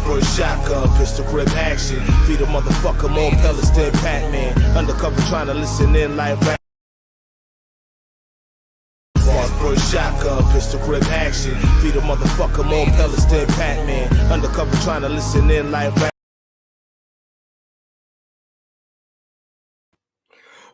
Spray shotgun, pistol grip action. Beat a motherfucker more pellets than Batman. Undercover trying to listen in like rap. Spray shotgun, pistol grip action. Beat a motherfucker more pellets than Batman. Undercover trying to listen in like rap.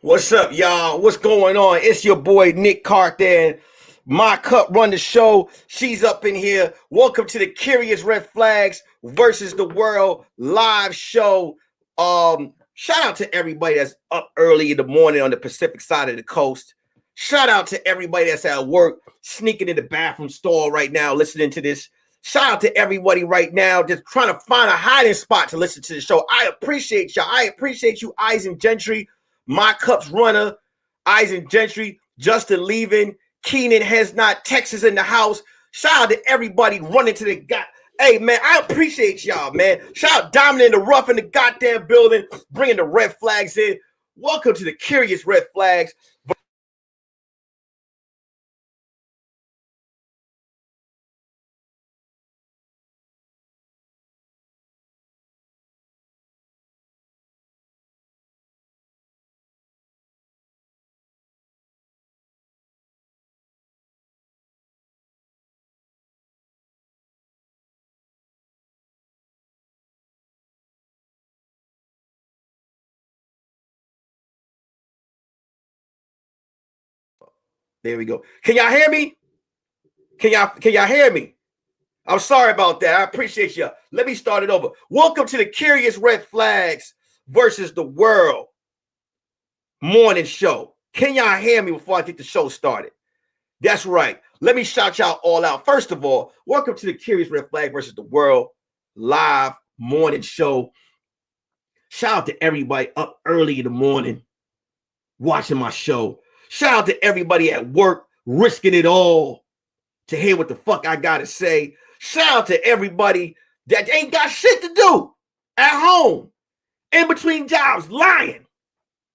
What's up, y'all? What's going on? It's your boy Nick Carthan. My cup run the show. She's up in here. Welcome to the Curious Red Flags versus the World live show. Shout out to everybody that's up early in the morning on the Pacific side of the coast. Shout out to everybody that's at work, sneaking in the bathroom stall right now, listening to this. Shout out to everybody right now just trying to find a hiding spot to listen to the show. I appreciate y'all. I appreciate you, Eyes and Gentry. My Cup's runner, Eyes and Gentry, Justin leaving, Keenan has not, Texas in the house. Shout out to everybody running to the god. Hey, man, I appreciate y'all, man. Shout out Diamond in the Rough in the goddamn building, bringing the red flags in. Welcome to the Curious Red Flags. There we go. Can y'all hear me? Can y'all hear me? I'm sorry about that. I appreciate y'all. Let me start it over. Welcome to the Curious Red Flags versus the World morning show. Can y'all hear me before I get the show started? That's right. Let me shout y'all all out. First of all, welcome to the Curious Red Flag versus the World live morning show. Shout out to everybody up early in the morning watching my show. Shout out to everybody at work risking it all to hear what the fuck I gotta say. Shout out to everybody that ain't got shit to do at home, in between jobs, lying.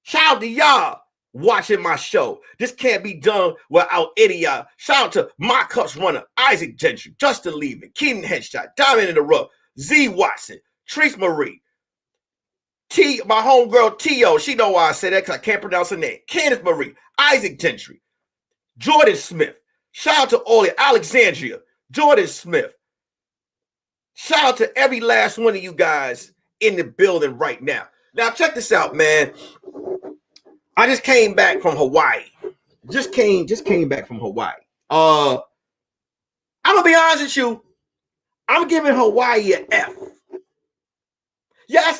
Shout out to y'all watching my show. This can't be done without any of y'all. Shout out to My Cup's runner, Isaac Gentry, Justin Leaving, Keenan Headshot, Diamond in the Rough, Z Watson, Trace Marie, my homegirl T.O. She know why I say that because I can't pronounce her name. Candace Marie, Isaac Gentry, Jordan Smith. Shout out to all of Alexandria, Jordan Smith. Shout out to every last one of you guys in the building right now. Now, check this out, man. I just came back from Hawaii. Just came back from Hawaii. I'm gonna be honest with you. I'm giving Hawaii an F. Yes,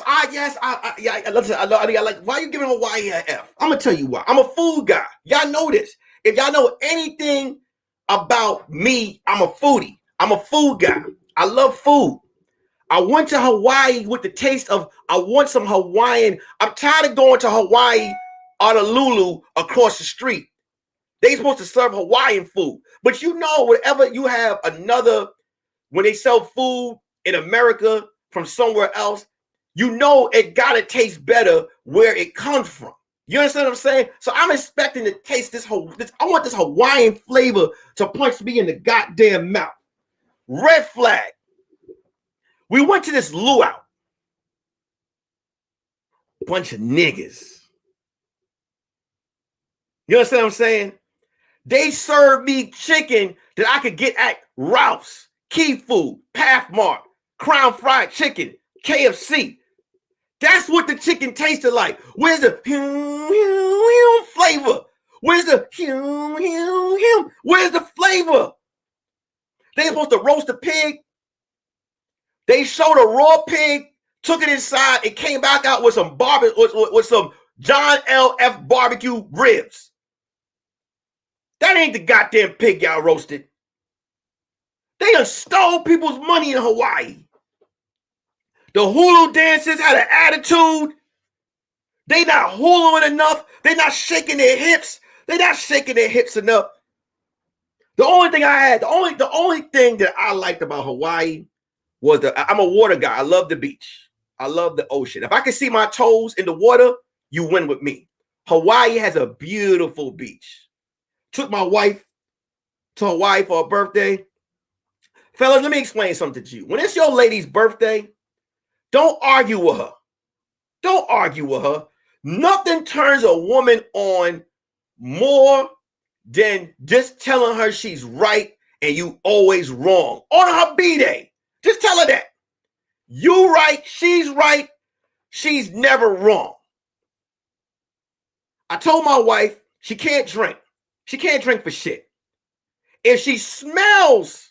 listen, like, why are you giving Hawaii an F? I'm gonna tell you why. I'm a food guy. Y'all know this. If y'all know anything about me, I'm a foodie. I'm a food guy. I love food. I went to Hawaii with the taste of, I want some Hawaiian. I'm tired of going to Hawaii Honolulu across the street. They supposed to serve Hawaiian food. But you know, whenever you have when they sell food in America from somewhere else, you know it gotta taste better where it comes from. You understand what I'm saying? So I'm expecting to taste this. I want this Hawaiian flavor to punch me in the goddamn mouth. Red flag. We went to this luau. Bunch of niggas. You understand what I'm saying? They served me chicken that I could get at Ralph's, Key Food, Pathmark, Crown Fried Chicken, KFC. That's what the chicken tasted like. Where's the flavor? Where's the Where's the flavor? They supposed to roast a pig. They showed a raw pig, took it inside, and came back out with some with some John L.F. barbecue ribs. That ain't the goddamn pig y'all roasted. They done stole people's money in Hawaii. The hula dancers had an attitude. They not huluing enough. They not shaking their hips. They not shaking their hips enough. The only thing that I liked about Hawaii was I'm a water guy. I love the beach. I love the ocean. If I can see my toes in the water, you win with me. Hawaii has a beautiful beach. Took my wife to Hawaii for her birthday. Fellas, let me explain something to you. When it's your lady's birthday, don't argue with her. Don't argue with her. Nothing turns a woman on more than just telling her she's right and you always wrong. On her B-day, just tell her that. You right, she's never wrong. I told my wife she can't drink. She can't drink for shit. If she smells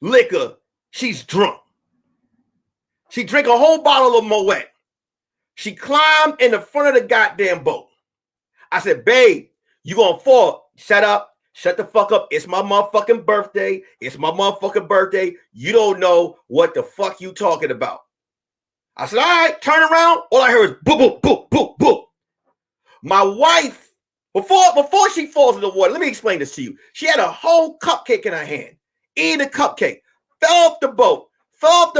liquor, she's drunk. She drank a whole bottle of Moet. She climbed in the front of the goddamn boat. I said, babe, you gonna fall. Shut up. Shut the fuck up. It's my motherfucking birthday. It's my motherfucking birthday. You don't know what the fuck you talking about. I said, all right, turn around. All I heard is boop, boop, boop, boop, boop. My wife, before she falls in the water, let me explain this to you. She had a whole cupcake in her hand. Eating the cupcake. Fell off the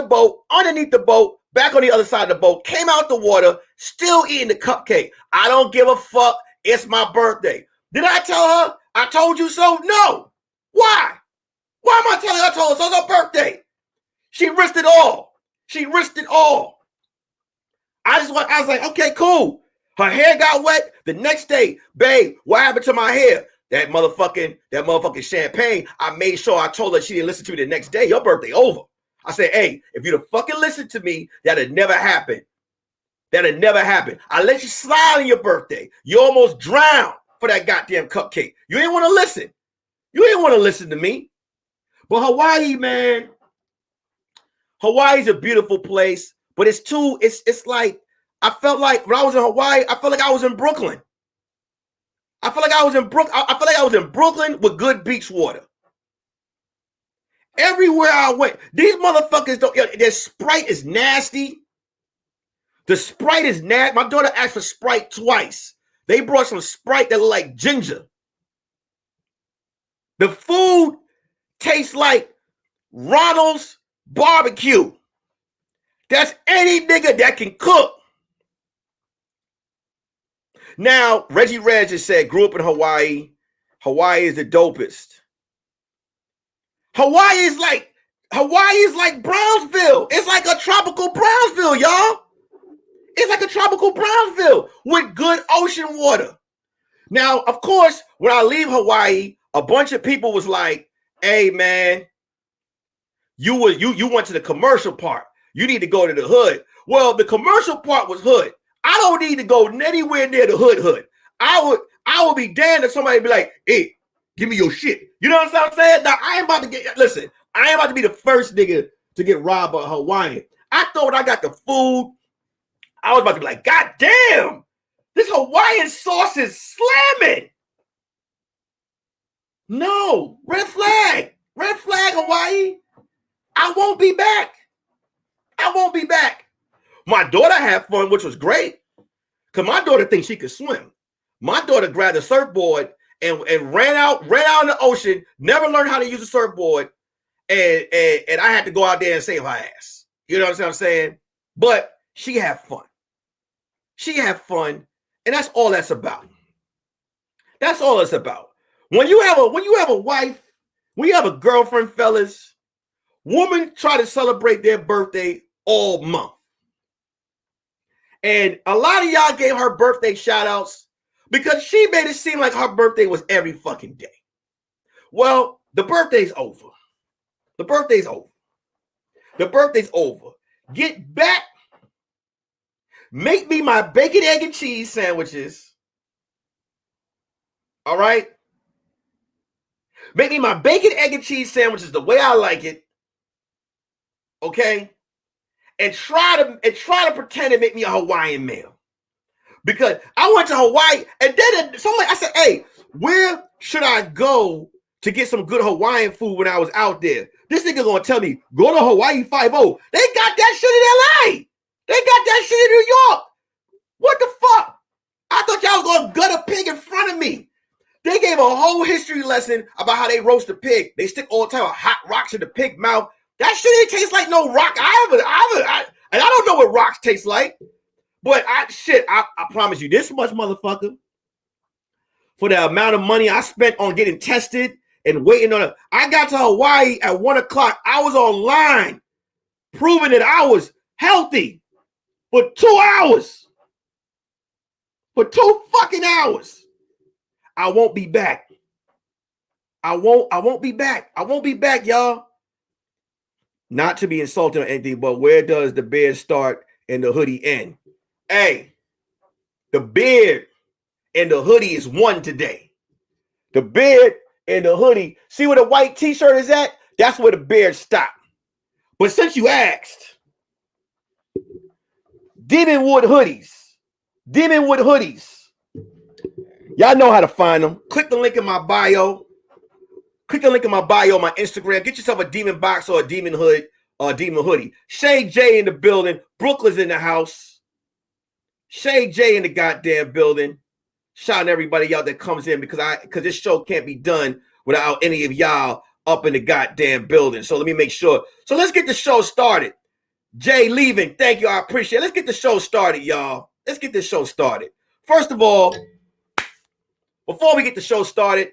boat, underneath the boat, back on the other side of the boat, came out the water, still eating the cupcake. I don't give a fuck. It's my birthday. Did I tell her I told you so? No. Why? Why am I telling her I told her so? It's her birthday. She risked it all. She risked it all. I was like, okay, cool. Her hair got wet. The next day, babe, what happened to my hair? That motherfucking champagne. I made sure I told her she didn't listen to me the next day. Your birthday over. I said, hey, if you'd have fucking listened to me, that'd never happen. That'd never happen. I let you slide on your birthday. You almost drowned for that goddamn cupcake. You didn't want to listen. You didn't want to listen to me. But Hawaii, man, Hawaii's a beautiful place, but it's like, I felt like when I was in Hawaii, I felt like I was in Brooklyn. I feel like I was in Brooklyn with good beach water. Everywhere I went, these motherfuckers don't. Their Sprite is nasty. The Sprite is nasty. My daughter asked for Sprite twice. They brought some Sprite that looked like ginger. The food tastes like Ronald's barbecue. That's any nigga that can cook. Now, Reggie Reg just said, grew up in Hawaii. Hawaii is the dopest. Hawaii is like Brownsville. It's like a tropical Brownsville, y'all. It's like a tropical Brownsville with good ocean water. Now, of course, when I leave Hawaii, a bunch of people was like, hey, man, you went to the commercial part. You need to go to the hood. Well, the commercial part was hood. I don't need to go anywhere near the hood. I would be damned if somebody be like, hey, give me your shit. You know what I'm saying? Now, I ain't about to be the first nigga to get robbed by a Hawaiian. I thought when I got the food, I was about to be like, God damn, this Hawaiian sauce is slamming. No, red flag, Hawaii. I won't be back. My daughter had fun, which was great, because my daughter thinks she could swim. My daughter grabbed a surfboard and ran out in the ocean, never learned how to use a surfboard, and I had to go out there and save her ass. You know what I'm saying? But she had fun. And that's all that's about. That's all it's about. When you have a wife, when you have a girlfriend, fellas, women try to celebrate their birthday all month. And a lot of y'all gave her birthday shout outs because she made it seem like her birthday was every fucking day. Well, the birthday's over. Get back. Make me my bacon, egg, and cheese sandwiches. All right? Make me my bacon, egg, and cheese sandwiches the way I like it. Okay? And try to pretend to make me a Hawaiian meal. Because I went to Hawaii, and then I said, hey, where should I go to get some good Hawaiian food when I was out there? This nigga gonna tell me, go to Hawaii 5-0. They got that shit in LA. They got that shit in New York. What the fuck? I thought y'all was gonna gut a pig in front of me. They gave a whole history lesson about how they roast a pig. They stick all the time of hot rocks in the pig mouth. That shit ain't taste like no rock. And I don't know what rocks taste like. But I promise you this much, motherfucker. For the amount of money I spent on getting tested and waiting on it. I got to Hawaii at 1 o'clock. I was online proving that I was healthy for 2 hours. For 2 fucking hours. I won't be back. I won't be back. I won't be back, y'all. Not to be insulting or anything, but where does the beard start and the hoodie end? Hey, the beard and the hoodie is one today. The beard and the hoodie. See where the white t-shirt is at? That's where the beard stopped. But since you asked, Demonwood hoodies. Demonwood hoodies. Y'all know how to find them. Click the link in my bio. Click the link in my bio on my Instagram. Get yourself a demon box or a demon hood or a demon hoodie. Shay J in the building. Brooklyn's in the house. Shay J in the goddamn building. Shouting everybody out that comes in because this show can't be done without any of y'all up in the goddamn building. So let me make sure. So let's get the show started. Jay leaving. Thank you. I appreciate it. Let's get the show started, y'all. Let's get this show started. First of all, before we get the show started,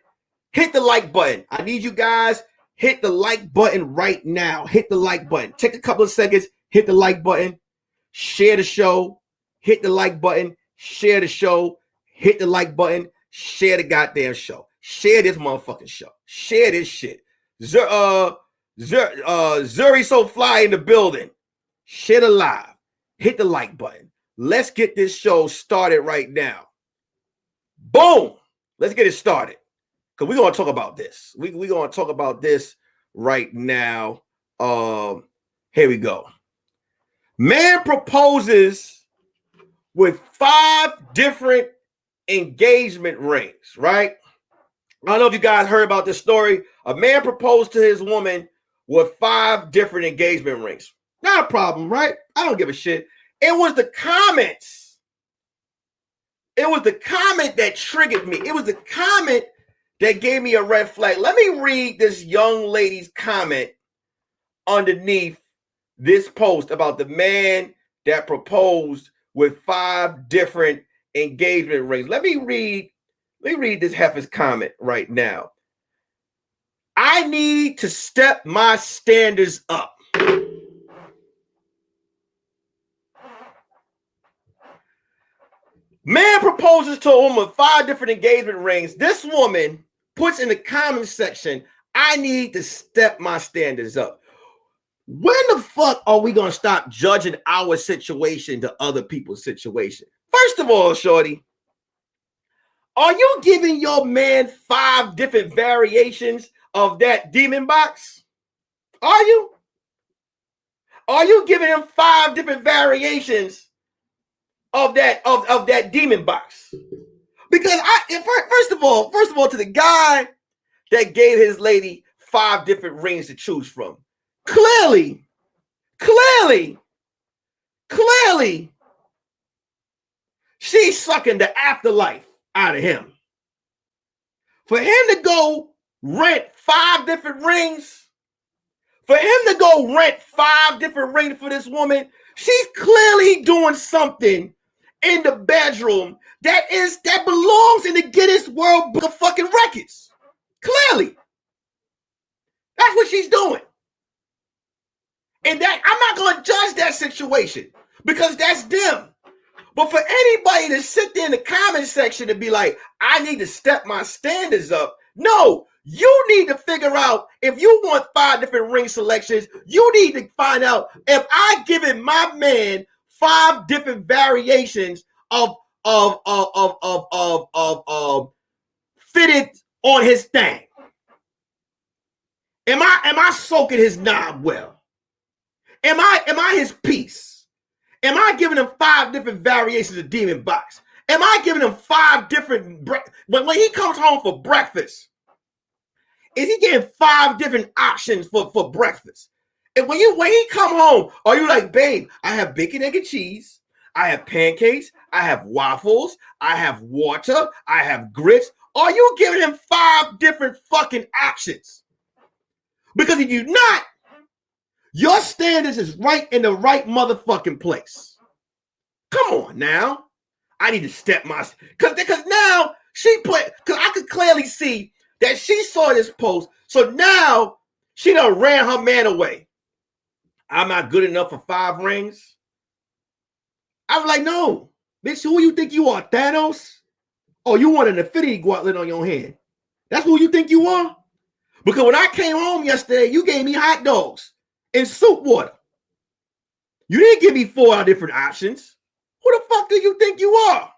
hit the like button. I need you guys, hit the like button right now. Hit the like button. Take a couple of seconds, hit the like button, share the show, hit the like button, share the show, hit the like button, share the goddamn show. Share this motherfucking show. Share this shit. Zuri So Fly in the building. Share the live. Hit the like button. Let's get this show started right now. Boom. Let's get it started. Because we're going to talk about this. We're going to talk about this right now. Here we go. Man proposes with 5 different engagement rings, right? I don't know if you guys heard about this story. A man proposed to his woman with 5 different engagement rings. Not a problem, right? I don't give a shit. It was the comments. It was the comment that triggered me. It was the comment that gave me a red flag. Let me read this young lady's comment underneath this post about the man that proposed with 5 different engagement rings. Let me read this heifer's comment right now. I need to step my standards up. Man proposes to a woman with 5 different engagement rings. This woman puts in the comment section, I need to step my standards up. When the fuck are we going to stop judging our situation to other people's situation? First of all, shorty, are you giving your man 5 different variations of that demon box? Are you? Are you giving him 5 different variations of that demon box? Because first of all, to the guy that gave his lady 5 different rings to choose from, clearly, she's sucking the afterlife out of him. For him to go rent 5 different rings, for this woman, she's clearly doing something in the bedroom that belongs in the Guinness World Book of fucking Records. Clearly. That's what she's doing. And that I'm not going to judge that situation because that's them. But for anybody to sit there in the comment section and be like, I need to step my standards up. No, you need to figure out if you want 5 different ring selections, you need to find out if I given my man 5 different variations of fitted on his thing. Am I soaking his knob well? Am I his piece? Am I giving him 5 different variations of demon box? Am I giving him 5 different when he comes home for breakfast? Is he getting 5 different options for breakfast? And when he come home, are you like, babe, I have bacon, egg, and cheese. I have pancakes. I have waffles. I have water. I have grits. Are you giving him 5 different fucking options? Because if you're not, your standards is right in the right motherfucking place. Come on now. I need to step my, because now she put, because I could clearly see that she saw this post. So now she done ran her man away. I'm not good enough for 5 rings. I'm like, no, bitch, who you think you are, Thanos? Oh, you want an infinity gauntlet on your hand. That's who you think you are? Because when I came home yesterday, you gave me hot dogs and soup water. You didn't give me 4 different options. Who the fuck do you think you are?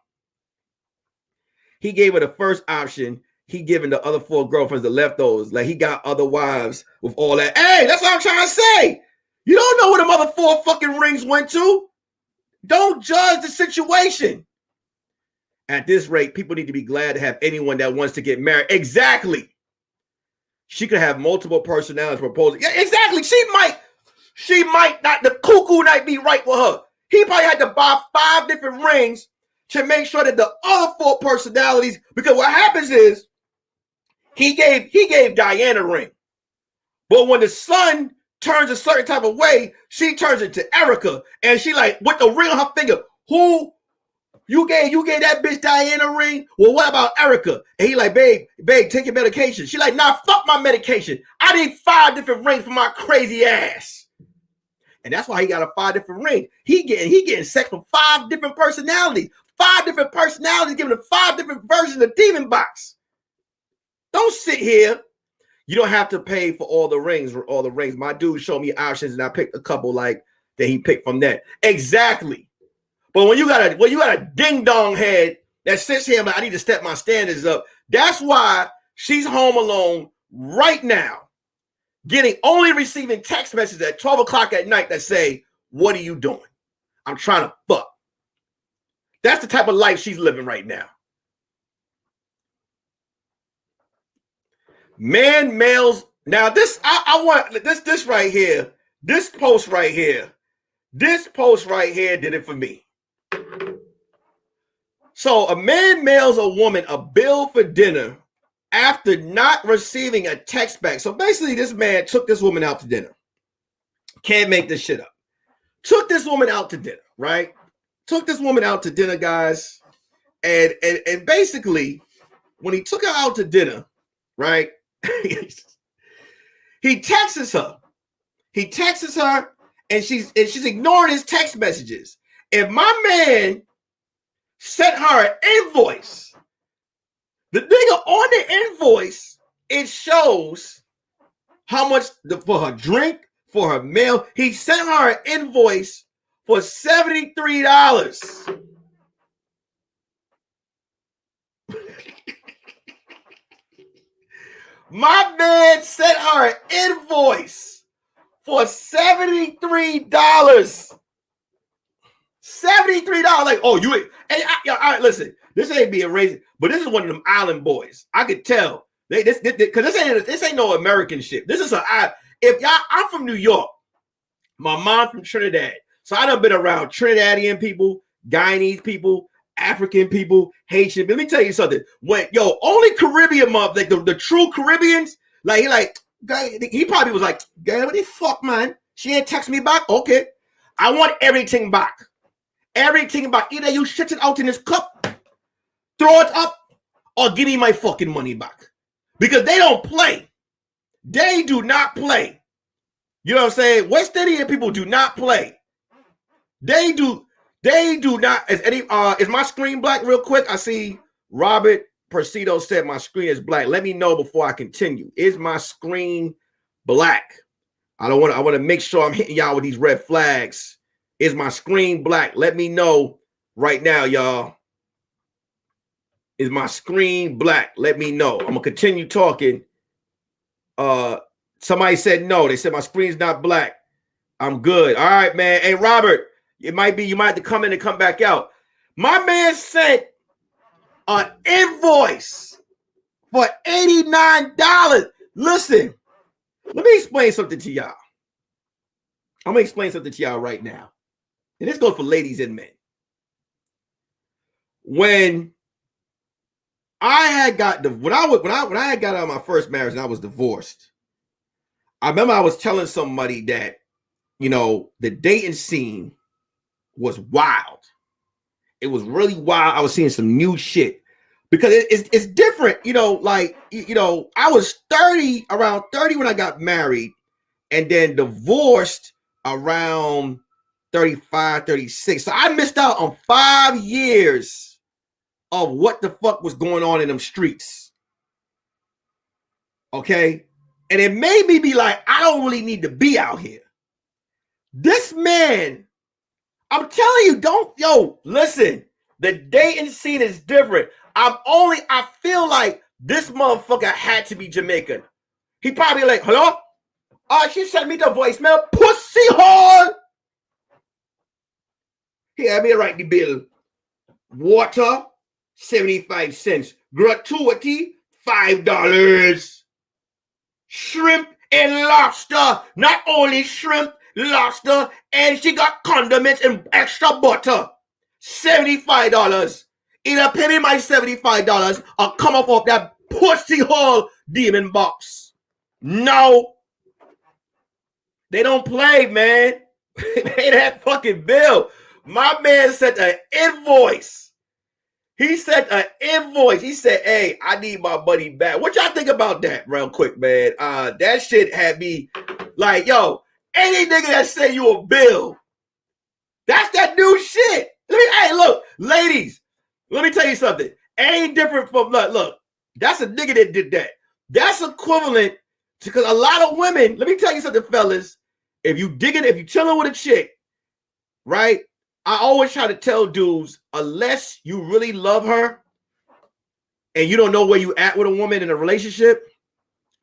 He gave her the first option. He giving the other 4 girlfriends the leftovers. Like he got other wives with all that. Hey, that's what I'm trying to say. You don't know where the other 4 fucking rings went to. Don't judge the situation. At this rate, people need to be glad to have anyone that wants to get married. Exactly. She could have multiple personalities proposing. Yeah, exactly. She might not, the cuckoo might be right with her. He probably had to buy 5 different rings to make sure that the other 4 personalities, because what happens is he gave Diana a ring. But when the son turns a certain type of way, she turns into Erica. And she like, with the ring on her finger, who you gave that bitch Diana a ring? Well, what about Erica? And he like, babe, take your medication. She like, nah, fuck my medication. I need 5 different rings for my crazy ass. And that's why he got a 5 different ring. He getting sex from 5 different personalities. 5 different personalities giving him 5 different versions of Demon Box. Don't sit here. You don't have to pay for all the rings. My dude showed me options, and I picked a couple like that he picked from that. Exactly. But when you got a ding dong head that sits here, like, I need to step my standards up. That's why she's home alone right now, only receiving text messages at 12 o'clock at night that say, "What are you doing?" I'm trying to fuck. That's the type of life she's living right now. Males. Now this, I want this right here. This post right here did it for me. So a man mails a woman a bill for dinner after not receiving a text back. So basically, this man took this woman out to dinner. Can't make this shit up. Took this woman out to dinner, right? Took this woman out to dinner, guys. And basically, when he took her out to dinner, right? He texts her. And she's ignoring his text messages. If my man sent her an invoice, the nigga on the invoice, it shows how much for her drink, for her meal. He sent her an invoice for $73. My man sent her an invoice for $73. $73. Like, oh, you ain't. Hey, all right, listen. This ain't being racist, but this is one of them island boys. I could tell. Because this ain't no American shit. This is I'm from New York. My mom from Trinidad. So I done been around Trinidadian people, Guyanese people, African people, Haitian. Let me tell you something. Only Caribbean mob, like the true Caribbeans, he probably was like, "Girl, what the fuck, man? She ain't text me back. Okay, I want everything back. Everything back. Either you shit it out in this cup, throw it up, or give me my fucking money back." Because they don't play. They do not play. You know what I'm saying? West Indian people do not play. They do not. Is my screen black real quick? I see Robert Persido said my screen is black. Let me know before I continue. Is my screen black? I want to make sure I'm hitting y'all with these red flags. Is my screen black? Let me know right now, y'all. Is my screen black? Let me know. I'm gonna continue talking. Somebody said no. They said my screen's not black. I'm good. All right, man. Hey, Robert, you might have to come in and come back out. My man sent an invoice for $89. Listen, let me explain something to y'all. I'm gonna explain something to y'all right now, and this goes for ladies and men. When I had got when I had got out of my first marriage and I was divorced, I remember I was telling somebody that, the dating scene was wild. It was really wild. I was seeing some new shit. because it's different, you know. Like, you know, I was around 30 when I got married, and then divorced around 35, 36. So I missed out on 5 years of what the fuck was going on in them streets. Okay, and it made me be like, I don't really need to be out here. This man, I'm telling you, listen, the dating scene is different. I feel like this motherfucker had to be Jamaican. He probably like, hello? She sent me the voicemail, pussy hole. He had me write the bill. Water, 75 cents. Gratuity, $5. Shrimp and lobster. Not only shrimp, lobster, and she got condiments and extra butter. $75. Either pay me my $75 or come up off that pussy hole demon box. No. They don't play, man. Pay that fucking bill. My man sent an invoice. He sent an invoice. He said, hey, I need my money back. What y'all think about that real quick, man? That shit had me like, yo, any nigga that say you a bill, that's that new shit. Hey, look, ladies, let me tell you something. Ain't different from, look, that's a nigga that did that. That's equivalent to, because a lot of women, let me tell you something, fellas. If you chilling with a chick, right? I always try to tell dudes, unless you really love her and you don't know where you at with a woman in a relationship,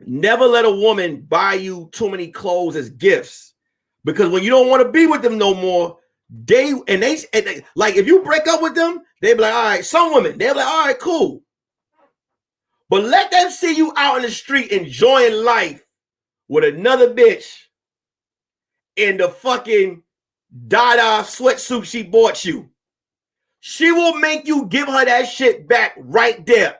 never let a woman buy you too many clothes as gifts. Because when you don't want to be with them no more, they like, if you break up with them, they be like, all right, some women, they're like, all right, cool. But let them see you out in the street enjoying life with another bitch in the fucking Dada sweatsuit she bought you. She will make you give her that shit back right there.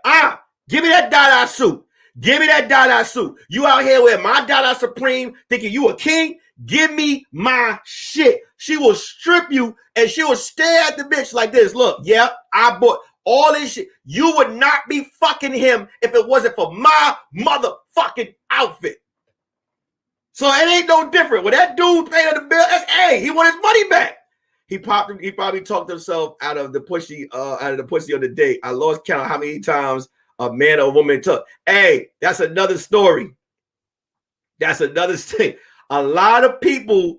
Give me that Dada suit. Give me that Dada suit. You out here with my Dada Supreme thinking you a king? Give me my shit. She will strip you and she will stare at the bitch like this. Look, yeah, I bought all this shit. You would not be fucking him if it wasn't for my motherfucking outfit. So it ain't no different. When that dude paid the bill, hey, he want his money back. He probably talked himself out of the pussy on the date. I lost count how many times a man or a woman took. Hey, that's another story. That's another thing. A lot of people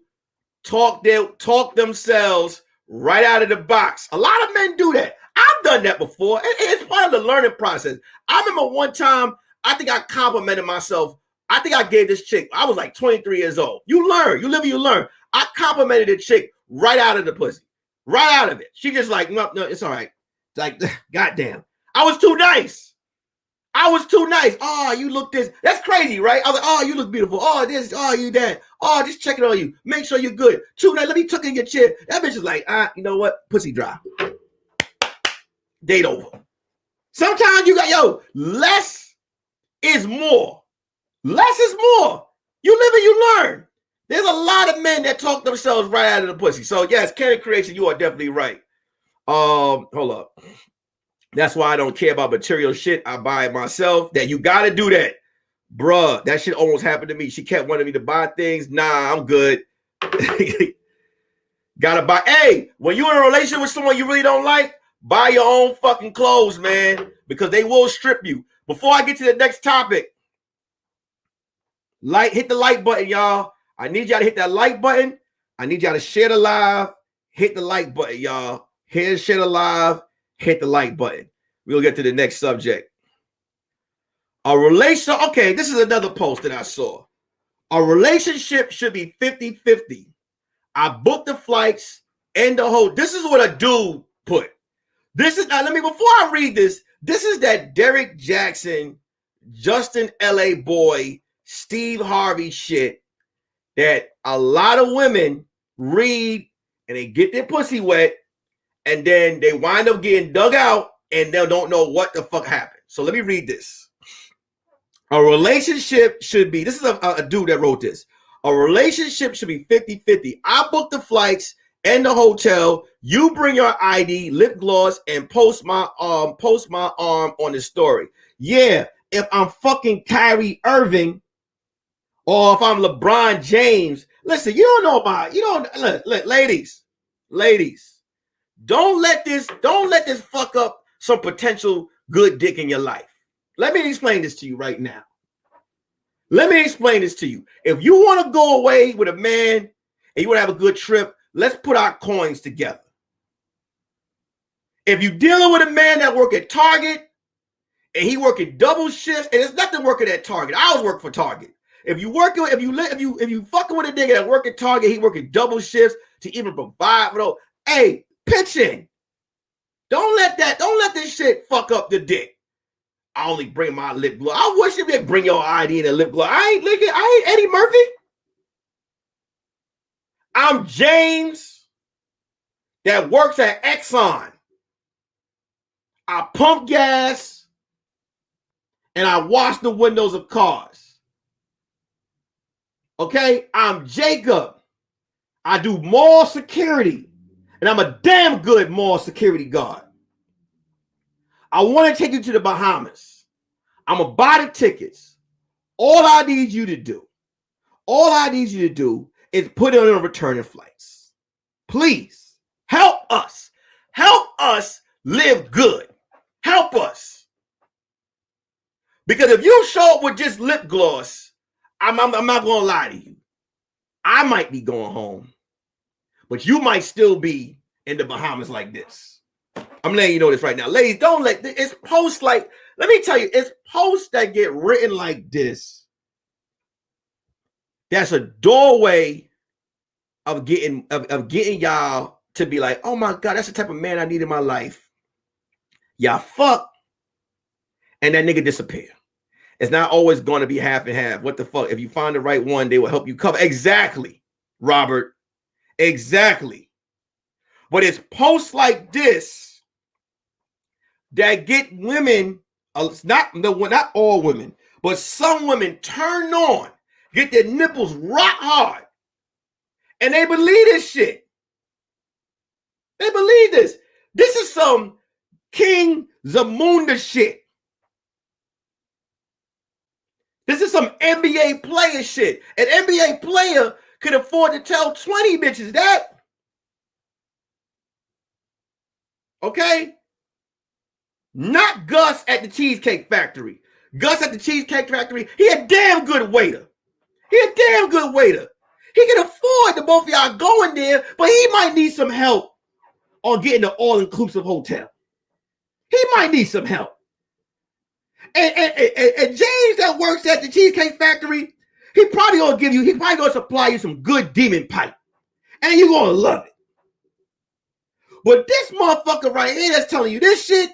talk themselves right out of the box. A lot of men do that. I've done that before. It's part of the learning process. I remember one time, I think I complimented myself. I think I gave this chick, I was like 23 years old. You learn, you live and you learn. I complimented the chick right out of the pussy, right out of it. She just like, no, it's all right. Like, goddamn. I was too nice. Oh, you look this. That's crazy, right? I was like, oh, you look beautiful. Oh, this, oh, you that. Oh, just checking on you. Make sure you're good. Too nice. Let me tuck in your chair. That bitch is like, you know what? Pussy dry. Date over. Sometimes you got, less is more. Less is more. You live and you learn. There's a lot of men that talk themselves right out of the pussy. So yes, Canon Creation, you are definitely right. Hold up. That's why I don't care about material shit. I buy it myself. That you got to do that. Bruh, that shit almost happened to me. She kept wanting me to buy things. Nah, I'm good. Gotta buy. Hey, when you're in a relationship with someone you really don't like, buy your own fucking clothes, man, because they will strip you. Before I get to the next topic, hit the like button, y'all. I need y'all to hit that like button. I need y'all to share the live. Hit the like button, y'all. Share the live. Hit the like button. We'll get to the next subject. Okay, this is another post that I saw. A relationship should be 50-50. I booked the flights and the whole. This is what a dude put. This is before I read this, this is that Derek Jackson, Justin LA Boy, Steve Harvey shit that a lot of women read and they get their pussy wet and then they wind up getting dug out and they don't know what the fuck happened. So let me read this. A relationship should be, this is a dude that wrote this. A relationship should be 50-50. I booked the flights in the hotel. You bring your ID, lip gloss, and post my arm on the story. Yeah, if I'm fucking Kyrie Irving or if I'm LeBron James, listen, you don't know about, you don't look, ladies, don't let this fuck up some potential good dick in your life. Let me explain this to you right now. Let me explain this to you. If you want to go away with a man and you want to have a good trip, let's put our coins together. If you're dealing with a man that work at Target and he working double shifts, and there's nothing working at Target. I was working for Target. If you fucking with a nigga that work at Target, he working double shifts to even provide. Hey, pitching. Don't let this shit fuck up the dick. I only bring my lip gloss. I wish you would bring your ID and a lip gloss. I ain't Eddie Murphy. I'm James that works at Exxon. I pump gas and I wash the windows of cars. Okay? I'm Jacob. I do mall security and I'm a damn good mall security guard. I want to take you to the Bahamas. I'm going to buy the tickets. All I need you to do is put it on returning flights. Please help us. Help us live good. Help us. Because if you show up with just lip gloss, I'm not going to lie to you. I might be going home, but you might still be in the Bahamas like this. I'm letting you know this right now. Ladies, don't let it's posts like, let me tell you, it's posts that get written like this. That's a doorway of getting y'all to be like, oh my God, that's the type of man I need in my life. Y'all fuck, and that nigga disappear. It's not always going to be half and half. What the fuck? If you find the right one, they will help you cover. Exactly, Robert. Exactly. But it's posts like this that get women, not all women, but some women turned on, get their nipples rock hard, and they believe this shit. They believe this. This is some King Zamunda shit. This is some NBA player shit. An NBA player could afford to tell 20 bitches that. Okay? Not Gus at the Cheesecake Factory. Gus at the Cheesecake Factory, he a damn good waiter. He can afford the both of y'all going there, but he might need some help on getting the all-inclusive hotel. He might need some help. And James that works at the Cheesecake Factory, he probably gonna supply you some good demon pipe. And you're gonna love it. But this motherfucker right here that's telling you this shit,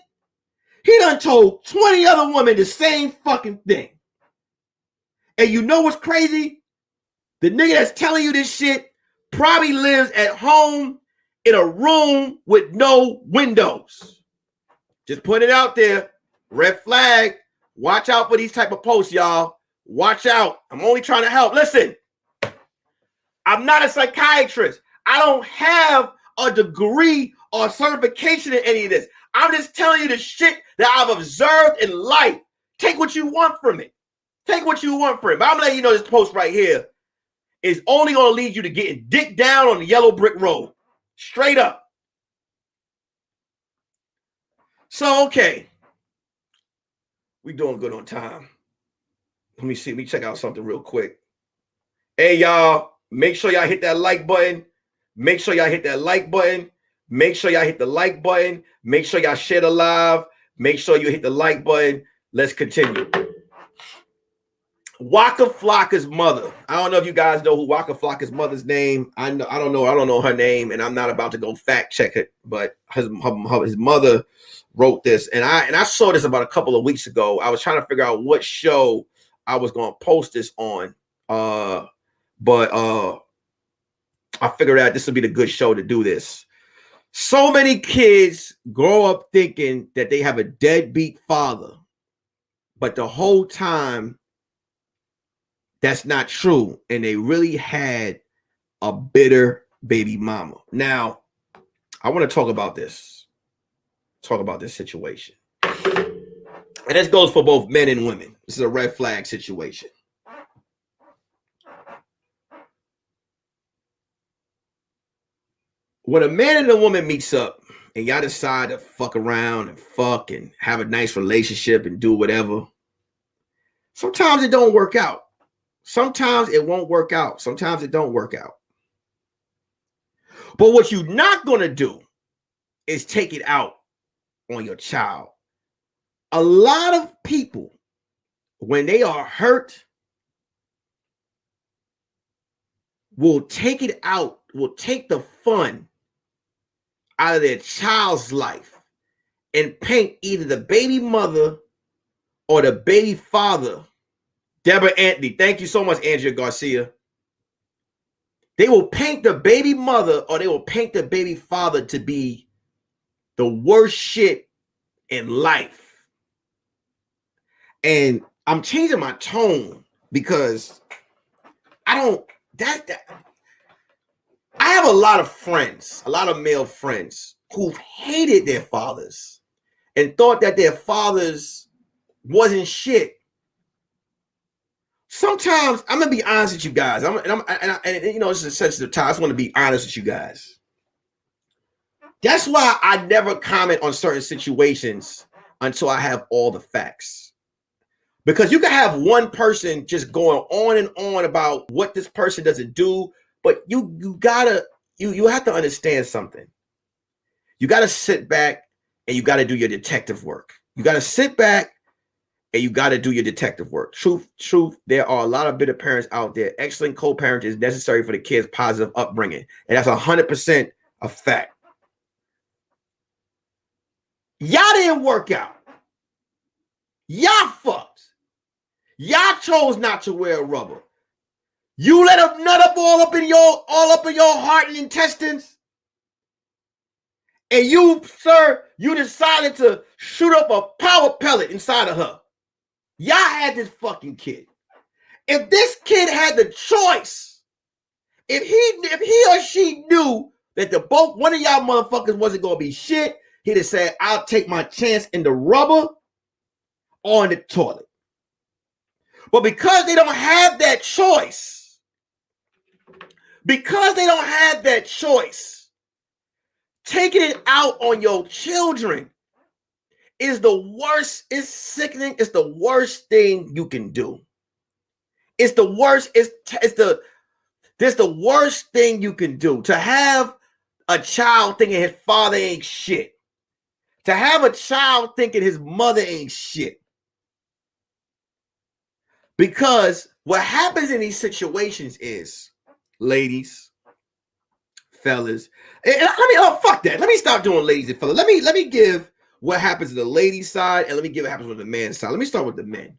he done told 20 other women the same fucking thing. And you know what's crazy? The nigga that's telling you this shit probably lives at home in a room with no windows. Just put it out there. Red flag. Watch out for these type of posts, y'all. Watch out. I'm only trying to help. Listen, I'm not a psychiatrist. I don't have a degree or certification in any of this. I'm just telling you the shit that I've observed in life. Take what you want from it. Take what you want from it. But I'm letting you know this post right here is only going to lead you to getting dick down on the yellow brick road. Straight up. So, okay. We doing good on time. Let me see. Let me check out something real quick. Hey, y'all. Make sure y'all hit that like button. Make sure y'all hit that like button. Make sure y'all hit the like button. Make sure y'all share the live. Make sure you hit the like button. Let's continue. Waka Flocka's mother. I don't know if you guys know who Waka Flocka's mother's name. I don't know her name, and I'm not about to go fact check it. But his mother wrote this, and I saw this about a couple of weeks ago. I was trying to figure out what show I was going to post this on, but I figured out this would be the good show to do this. So many kids grow up thinking that they have a deadbeat father, but the whole time that's not true, and they really had a bitter baby mama. Now, I want to talk about this. Talk about this situation. And this goes for both men and women. This is a red flag situation. When a man and a woman meets up and y'all decide to fuck around and fuck and have a nice relationship and do whatever, sometimes it don't work out. Sometimes it won't work out. Sometimes it don't work out. But what you're not going to do is take it out on your child. A lot of people, when they are hurt, will take it out, will take the fun out of their child's life and paint either the baby mother or the baby father. Deborah Anthony, thank you so much, Andrea Garcia. They will paint the baby mother or they will paint the baby father to be the worst shit in life. And I'm changing my tone because I have a lot of friends, a lot of male friends who've hated their fathers and thought that their fathers wasn't shit. Sometimes I'm gonna be honest with you guys. And you know, it's a sensitive time. I just want to be honest with you guys. That's why I never comment on certain situations until I have all the facts. Because you can have one person just going on and on about what this person doesn't do, but you have to understand something. You got to sit back and you got to do your detective work. You got to sit back and you got to do your detective work. Truth, there are a lot of bitter parents out there. Excellent co-parenting is necessary for the kids' positive upbringing. And that's 100% a fact. Y'all didn't work out. Y'all fucked. Y'all chose not to wear rubber. You let a nut up all up in your heart and intestines. And you, sir, you decided to shoot up a power pellet inside of her. Y'all had this fucking kid. If this kid had the choice, if he or she knew that one of y'all motherfuckers wasn't gonna be shit, he'd have said, I'll take my chance in the rubber or in the toilet. But because they don't have that choice, taking it out on your children is the worst. It's sickening. It's the worst thing you can do. It's the worst. There's the worst thing you can do. To have a child thinking his father ain't shit. To have a child thinking his mother ain't shit. Because what happens in these situations is, ladies, fellas, and fuck that. Let me stop doing ladies and fellas. Let me give what happens to the ladies' side and let me give what happens with the man's side. Let me start with the men.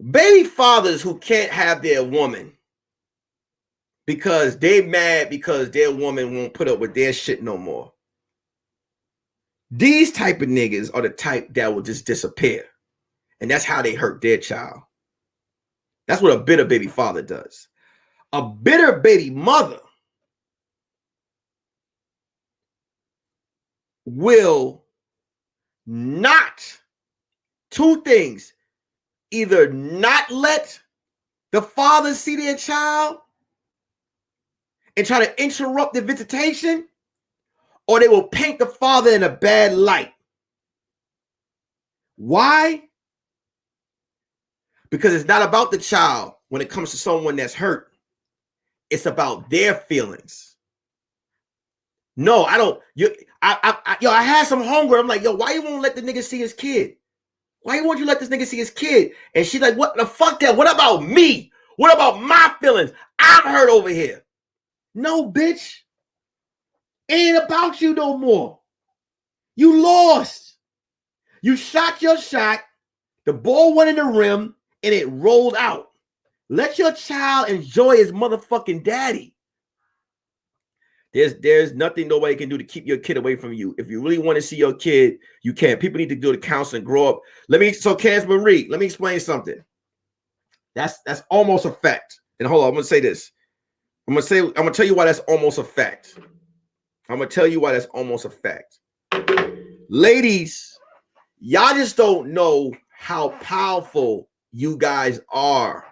Baby fathers who can't have their woman because they mad because their woman won't put up with their shit no more. These type of niggas are the type that will just disappear. And that's how they hurt their child. That's what a bitter baby father does. A bitter baby mother will not, two things, either not let the father see their child and try to interrupt the visitation, or they will paint the father in a bad light. Why? Because it's not about the child when it comes to someone that's hurt. It's about their feelings. No, I don't. I had some hunger. I'm like, yo, why you won't let the nigga see his kid? Why won't you let this nigga see his kid? And she's like, what the fuck that? What about me? What about my feelings? I'm hurt over here. No, bitch. It ain't about you no more. You lost. You shot your shot. The ball went in the rim and it rolled out. Let your child enjoy his motherfucking daddy. There's nothing nobody can do to keep your kid away from you. If you really want to see your kid, you can. People need to do the counseling, grow up. So Cass Marie, let me explain something. That's almost a fact. And hold on, I'm gonna say this. I'm gonna tell you why that's almost a fact. I'm gonna tell you why that's almost a fact. Ladies, y'all just don't know how powerful you guys are.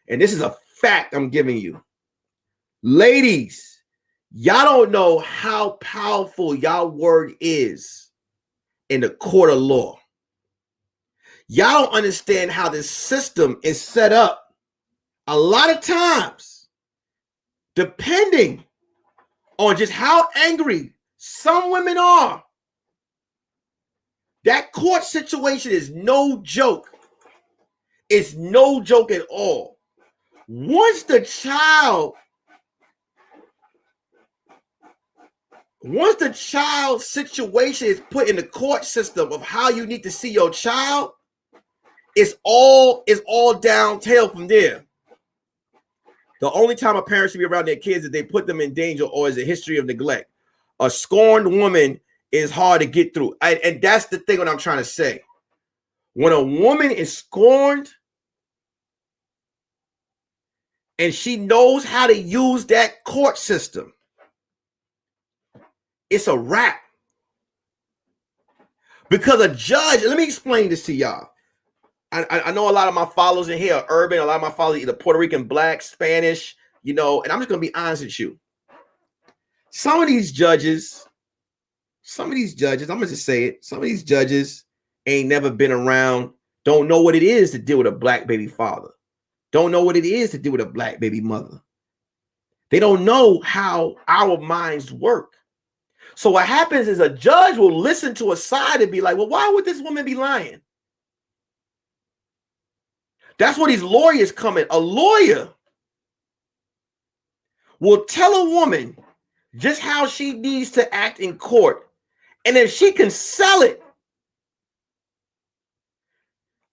And this is a fact I'm giving you. Ladies, y'all don't know how powerful y'all word is in the court of law. Y'all don't understand how this system is set up. A lot of times, depending on just how angry some women are, that court situation is no joke. It's no joke at all. Once the child situation is put in the court system of how you need to see your child, it's all downhill from there. The only time a parent should be around their kids is they put them in danger or is a history of neglect. A scorned woman is hard to get through. And that's the thing what I'm trying to say. When a woman is scorned and she knows how to use that court system, it's a wrap. Because a judge, let me explain this to y'all. I know a lot of my followers in here are urban. A lot of my followers are either Puerto Rican, Black, Spanish, and I'm just going to be honest with you. Some of these judges, I'm going to just say it. Some of these judges ain't never been around, don't know what it is to deal with a Black baby father. Don't know what it is to deal with a Black baby mother. They don't know how our minds work. So what happens is a judge will listen to a side and be like, well, why would this woman be lying? That's where these lawyers come in. A lawyer will tell a woman just how she needs to act in court. And if she can sell it,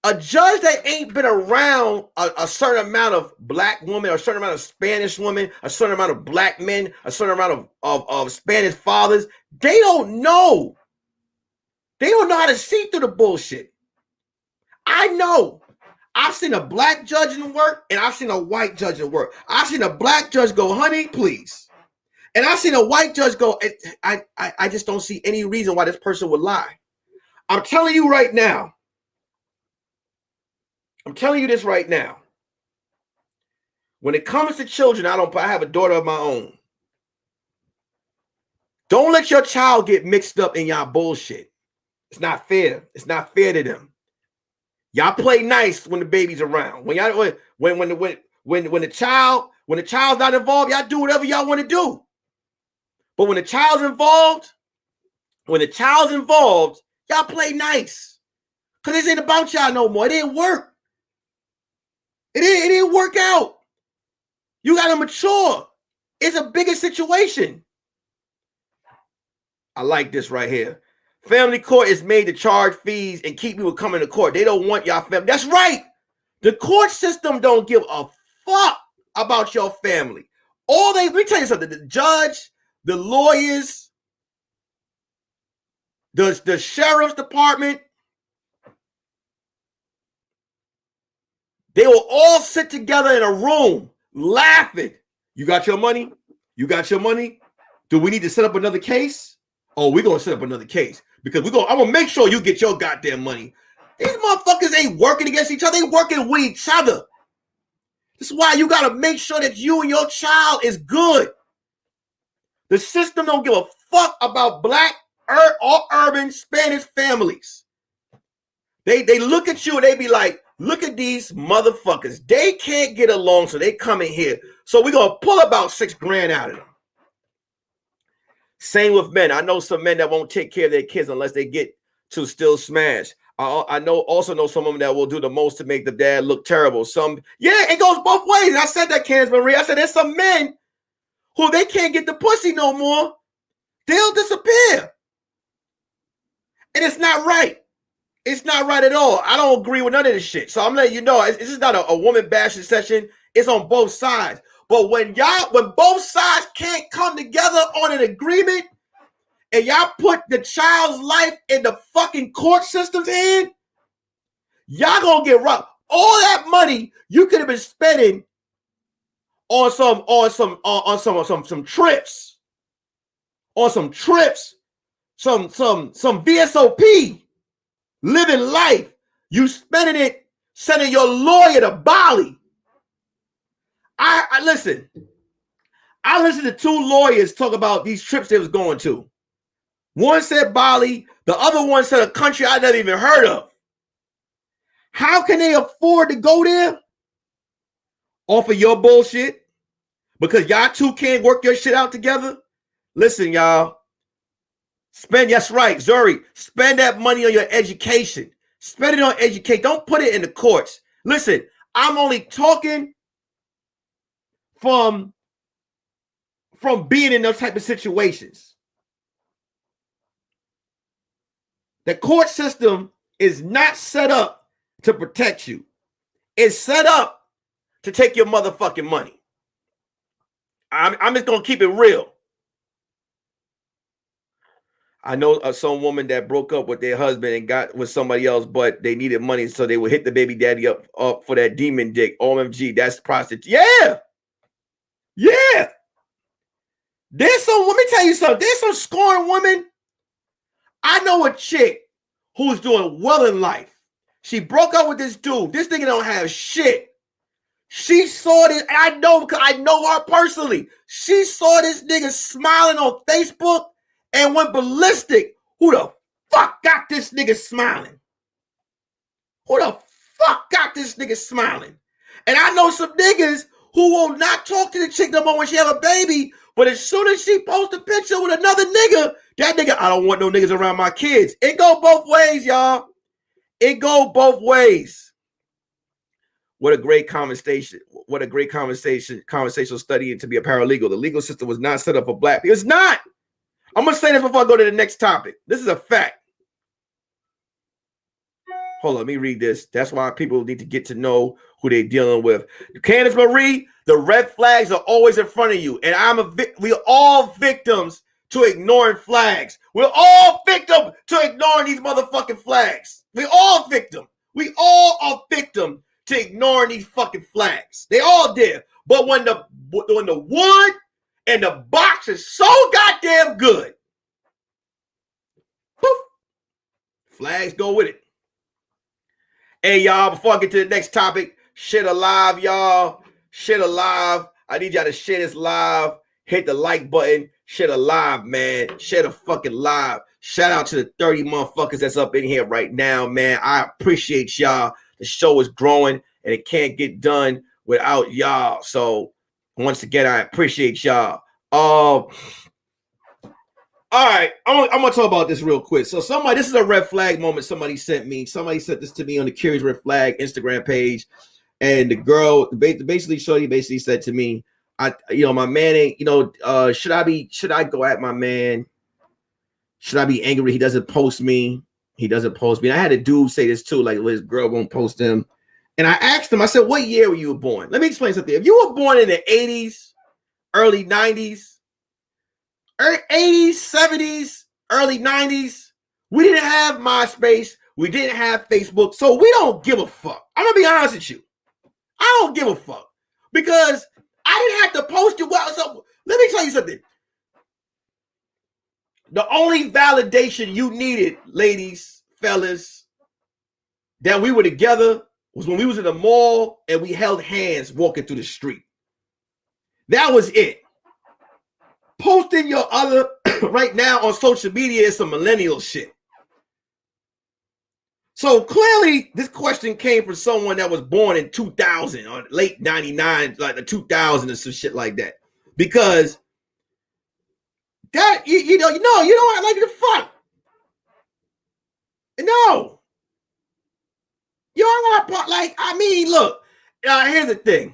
a judge that ain't been around a certain amount of Black women, or a certain amount of Spanish women, a certain amount of Black men, a certain amount of Spanish fathers, they don't know. They don't know how to see through the bullshit. I know. I've seen a Black judge in work, and I've seen a white judge in work. I've seen a Black judge go, honey, please. And I've seen a white judge go, I just don't see any reason why this person would lie. I'm telling you right now. I'm telling you this right now. When it comes to children, I have a daughter of my own. Don't let your child get mixed up in y'all bullshit. It's not fair. It's not fair to them. Y'all play nice when the baby's around. When the child's not involved, y'all do whatever y'all want to do. But when the child's involved, y'all play nice. Because this ain't about y'all no more. It didn't work. It didn't work out. You got to mature. It's a bigger situation. I like this right here. Family court is made to charge fees and keep people coming to court. They don't want y'all family. That's right. The court system don't give a fuck about your family. Let me tell you something. The judge, the lawyers, the sheriff's department, they will all sit together in a room laughing. You got your money? You got your money? Do we need to set up another case? Oh, we're going to set up another case because I'm going to make sure you get your goddamn money. These motherfuckers ain't working against each other. They working with each other. This is why you got to make sure that you and your child is good. The system don't give a fuck about Black or urban Spanish families. They look at you and they be like, look at these motherfuckers. They can't get along, so they come in here. So we're going to pull about $6,000 out of them. Same with men. I know some men that won't take care of their kids unless they get to still smash. I also know some of them that will do the most to make the dad look terrible. It goes both ways. And I said that, Candace Marie. I said there's some men who they can't get the pussy no more. They'll disappear. And it's not right. It's not right at all. I don't agree with none of this shit. So I'm letting you know, this is not a woman bashing session. It's on both sides. But when both sides can't come together on an agreement and y'all put the child's life in the fucking court system's hand, y'all gonna get robbed. All that money you could have been spending on some trips, some VSOP, living life. You spending it sending your lawyer to Bali. I listen. I listened to two lawyers talk about these trips they was going to. One said Bali, the other one said a country I never even heard of. How can they afford to go there? Off of your bullshit? Because y'all two can't work your shit out together? Listen, y'all. That's right, Zuri. Spend that money on your education. Spend it on education. Don't put it in the courts. Listen, I'm only talking from being in those type of situations. The court system is not set up to protect you. It's set up to take your motherfucking money. I'm just going to keep it real. I know some woman that broke up with their husband and got with somebody else, but they needed money, so they would hit the baby daddy up for that demon dick. OMG, that's prostitute. Yeah. Yeah. There's some, let me tell you something. There's some scorned women. I know a chick who's doing well in life. She broke up with this dude. This nigga don't have shit. She saw this, and I know because I know her personally. She saw this nigga smiling on Facebook and went ballistic. Who the fuck got this nigga smiling? Who the fuck got this nigga smiling? And I know some niggas who will not talk to the chick no more when she have a baby, but as soon as she posts a picture with another nigga, that nigga, I don't want no niggas around my kids. It go both ways, y'all. It go both ways. What a great conversation. What a great conversational study to be a paralegal. The legal system was not set up for black people. It's not. I'm going to say this before I go to the next topic. This is a fact. Hold on, let me read this. That's why people need to get to know who they're dealing with. Candace Marie, the red flags are always in front of you. And we're all victims to ignoring flags. We're all victim to ignoring these motherfucking flags. We're all victim. We all are victim to ignoring these fucking flags. They all did. But when the wood and the box is so goddamn good, poof, flags go with it. Hey, y'all, before I get to the next topic, shit alive, y'all. Shit alive. I need y'all to share this live. Hit the like button. Shit alive, man. Share the fucking live. Shout out to the 30 motherfuckers that's up in here right now, man. I appreciate y'all. The show is growing, and it can't get done without y'all. So, once again, I appreciate y'all. All right, I'm going to talk about this real quick. So this is a red flag moment somebody sent me. Somebody sent this to me on the Curious Red Flag Instagram page. And the girl, basically, Shorty basically said to me, my man ain't, should I go at my man? Should I be angry he doesn't post me? He doesn't post me. And I had a dude say this too, like his girl won't post him. And I asked him, I said, what year were you born? Let me explain something. If you were born in the 80s, early 90s, 80s, 70s, early 90s, we didn't have MySpace. We didn't have Facebook. So we don't give a fuck. I'm going to be honest with you. I don't give a fuck because I didn't have to post it. Well, so let me tell you something. The only validation you needed, ladies, fellas, that we were together was when we was in the mall and we held hands walking through the street. That was it. Posting your other right now on social media is some millennial shit. So clearly this question came from someone that was born in 2000 or late 99, like the 2000 or some shit like that. Because that, you know, I like the fuck. No. You don't want to, like, I mean, look, here's the thing.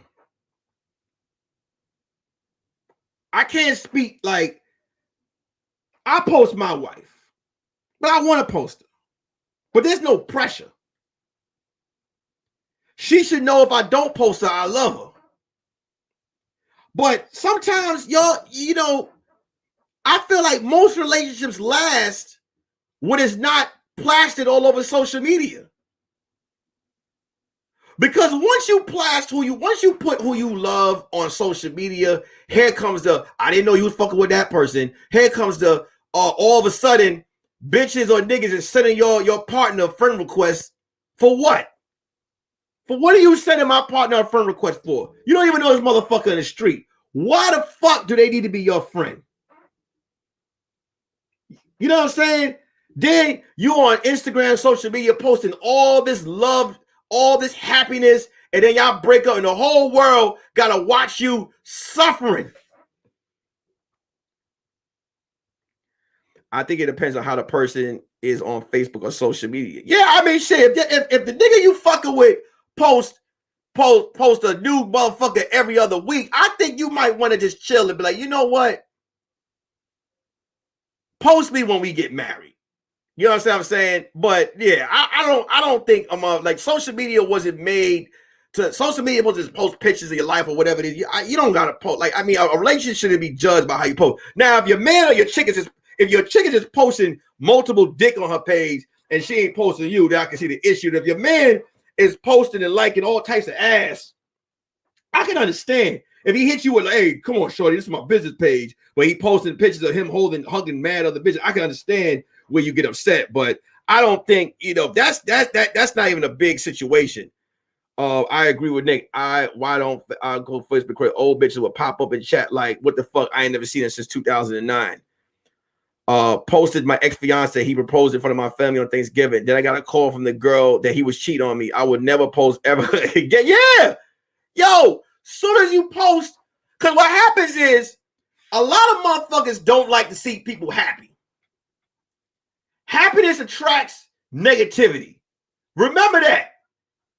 I can't speak like I post my wife, but I want to post her. But there's no pressure. She should know if I don't post her, I love her. But sometimes, y'all, I feel like most relationships last when it's not plastered all over social media. Because once you put who you love on social media, here comes the, I didn't know you was fucking with that person. Here comes the, all of a sudden, bitches or niggas is sending your partner a friend request for what? For what are you sending my partner a friend request for? You don't even know this motherfucker in the street. Why the fuck do they need to be your friend? You know what I'm saying? Then you on Instagram, social media, posting all this love, all this happiness, and then y'all break up and the whole world gotta watch you suffering. I think it depends on how the person is on Facebook or social media. Yeah, I mean, shit, if the nigga you fucking with post a new motherfucker every other week, I think you might want to just chill and be like, you know what? Post me when we get married. You know what I'm saying? But yeah, I don't think like social media wasn't made to, social media wasn't just post pictures of your life or whatever it is. You don't gotta post. Like, I mean, a relationship shouldn't be judged by how you post. Now, if your man or your chick is just, if your chick is just posting multiple dick on her page and she ain't posting you, then I can see the issue. If your man is posting and liking all types of ass, I can understand. If he hits you with like, hey, come on, shorty, this is my business page, but he posting pictures of him hugging mad other bitches, I can understand where you get upset. But I don't think, that's not even a big situation. I agree with Nick. Why don't I go Facebook crazy? Old bitches will pop up and chat like, what the fuck? I ain't never seen it since 2009. Posted my ex-fiance. He proposed in front of my family on Thanksgiving. Then I got a call from the girl that he was cheating on me. I would never post ever again. Yeah. Yo, soon as you post, because what happens is a lot of motherfuckers don't like to see people happy. Happiness attracts negativity. Remember that.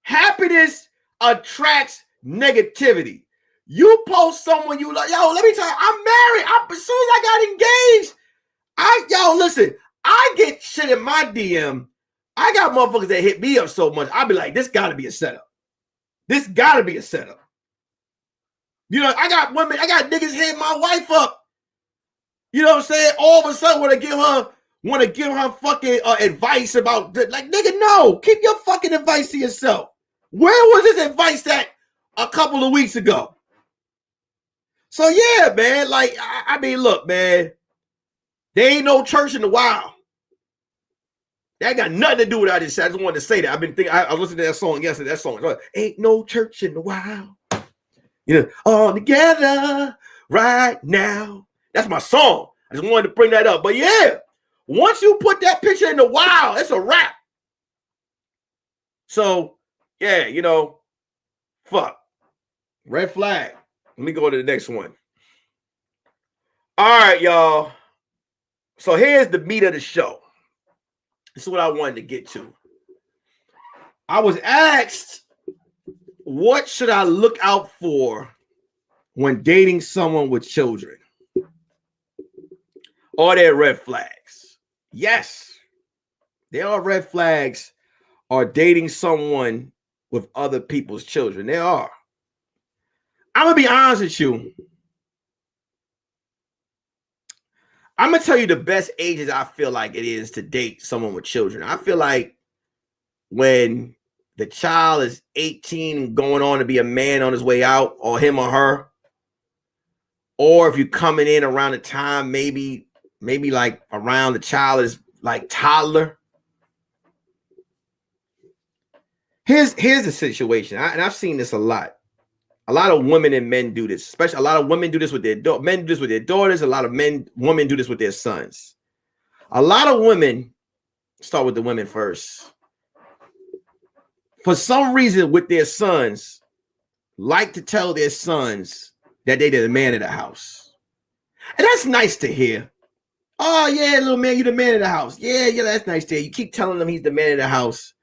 Happiness attracts negativity. You post someone you like, yo, let me tell you, I'm married. As soon as I got engaged, listen, I get shit in my DM. I got motherfuckers that hit me up so much. I'll be like, this gotta be a setup. This gotta be a setup. I got women, I got niggas hitting my wife up. You know what I'm saying? All of a sudden want to give her fucking advice about, like, nigga, no, keep your fucking advice to yourself. Where was this advice at a couple of weeks ago? So yeah, man, like, I mean, look, man, there ain't no church in the wild. That got nothing to do with what I just said. I just wanted to say that. I've been thinking, I was listening to that song yesterday. That song, ain't no church in the wild. All together right now. That's my song. I just wanted to bring that up. But yeah, once you put that picture in the wild, it's a wrap. So yeah, fuck. Red flag. Let me go to the next one. All right, y'all. So here's the meat of the show. This is what I wanted to get to. I was asked, what should I look out for when dating someone with children? Are there red flags? Yes, there are red flags or dating someone with other people's children. There are. I'm going to be honest with you. I'm going to tell you the best ages I feel like it is to date someone with children. I feel like when the child is 18 and going on to be a man on his way out, or him or her, or if you're coming in around the time, maybe like around the child is like toddler. Here's the situation, and I've seen this a lot. A lot of women and men do this, especially a lot of women do this with their men do this with their daughters. A lot of women do this with their sons. A lot of women, start with the women first, for some reason with their sons, like to tell their sons that they're the man of the house. And that's nice to hear. Oh yeah, little man, you the man of the house. Yeah, that's nice to hear. You keep telling them he's the man of the house.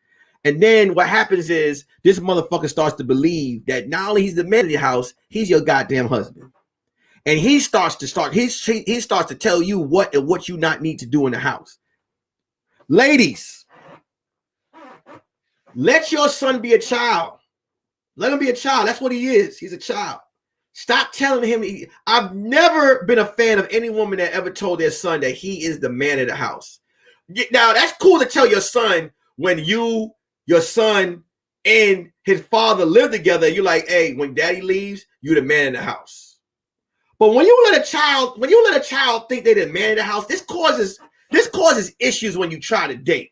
And then what happens is this motherfucker starts to believe that not only he's the man of the house, he's your goddamn husband. And he starts to tell you what you not need to do in the house. Ladies, let your son be a child. Let him be a child. That's what he is. He's a child. Stop telling him. I've never been a fan of any woman that ever told their son that he is the man of the house. Now, that's cool to tell your son when your son and his father live together, you're like, hey, when daddy leaves, you the man in the house. But when you let a child think they're the man in the house, this causes issues when you try to date.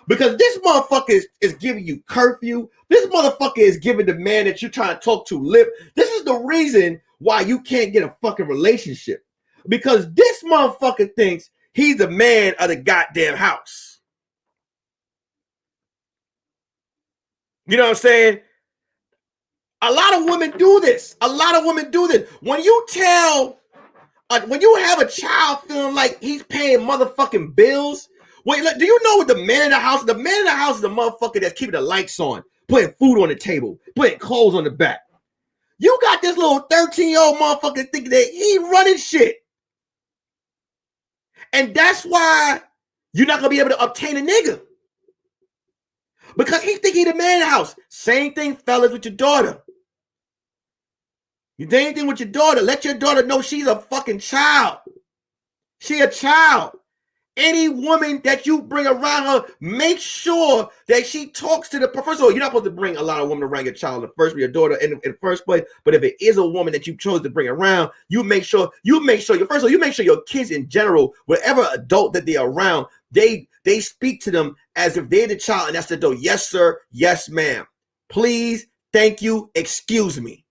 Because this motherfucker is giving you curfew. This motherfucker is giving the man that you're trying to talk to lip. This is the reason why you can't get a fucking relationship. Because this motherfucker thinks he's the man of the goddamn house. You know what I'm saying? A lot of women do this. When you have a child feeling like he's paying motherfucking bills. Wait, look, do you know what the man in the house? The man in the house is the motherfucker that's keeping the lights on, putting food on the table, putting clothes on the back. You got this little 13-year-old motherfucker thinking that he running shit. And that's why you're not going to be able to obtain a nigga. Because he think he the man in the house. Same thing, fellas, with your daughter. You do anything with your daughter, let your daughter know she's a fucking child. She a child. Any woman that you bring around her, make sure that she talks to the, first of all, you're not supposed to bring a lot of women around your child, your daughter in the first place. But if it is a woman that you chose to bring around, you make sure your kids in general, whatever adult that they're around, they speak to them as if they're the child, and that's the adult. Yes, sir. Yes, ma'am. Please, thank you, excuse me.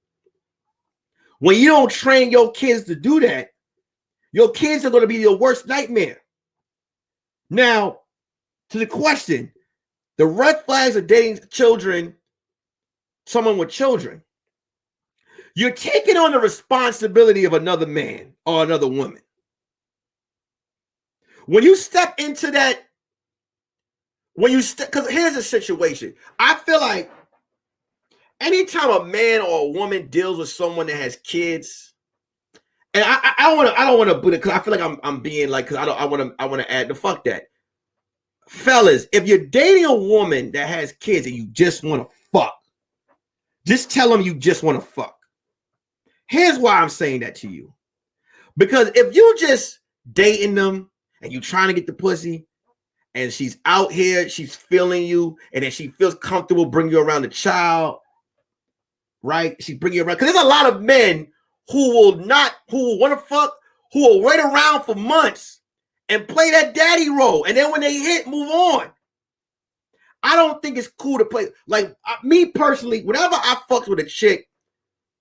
When you don't train your kids to do that, your kids are going to be your worst nightmare. Now, to the question, the red flags of dating someone with children. You're taking on the responsibility of another man or another woman. When you step into that, because here's the situation. I feel like anytime a man or a woman deals with someone that has kids, and I don't want to put it because I feel like I'm being like, because I want to add the fuck that. Fellas, if you're dating a woman that has kids and you just want to fuck, just tell them you just want to fuck. Here's why I'm saying that to you. Because if you just dating them and you trying to get the pussy and she's out here, she's feeling you, and then she feels comfortable bringing you around the child, right? She bring you around. Because there's a lot of men who will want to fuck, who will wait around for months and play that daddy role. And then when they hit, move on. I don't think it's cool to play. Like, me personally, whenever I fucked with a chick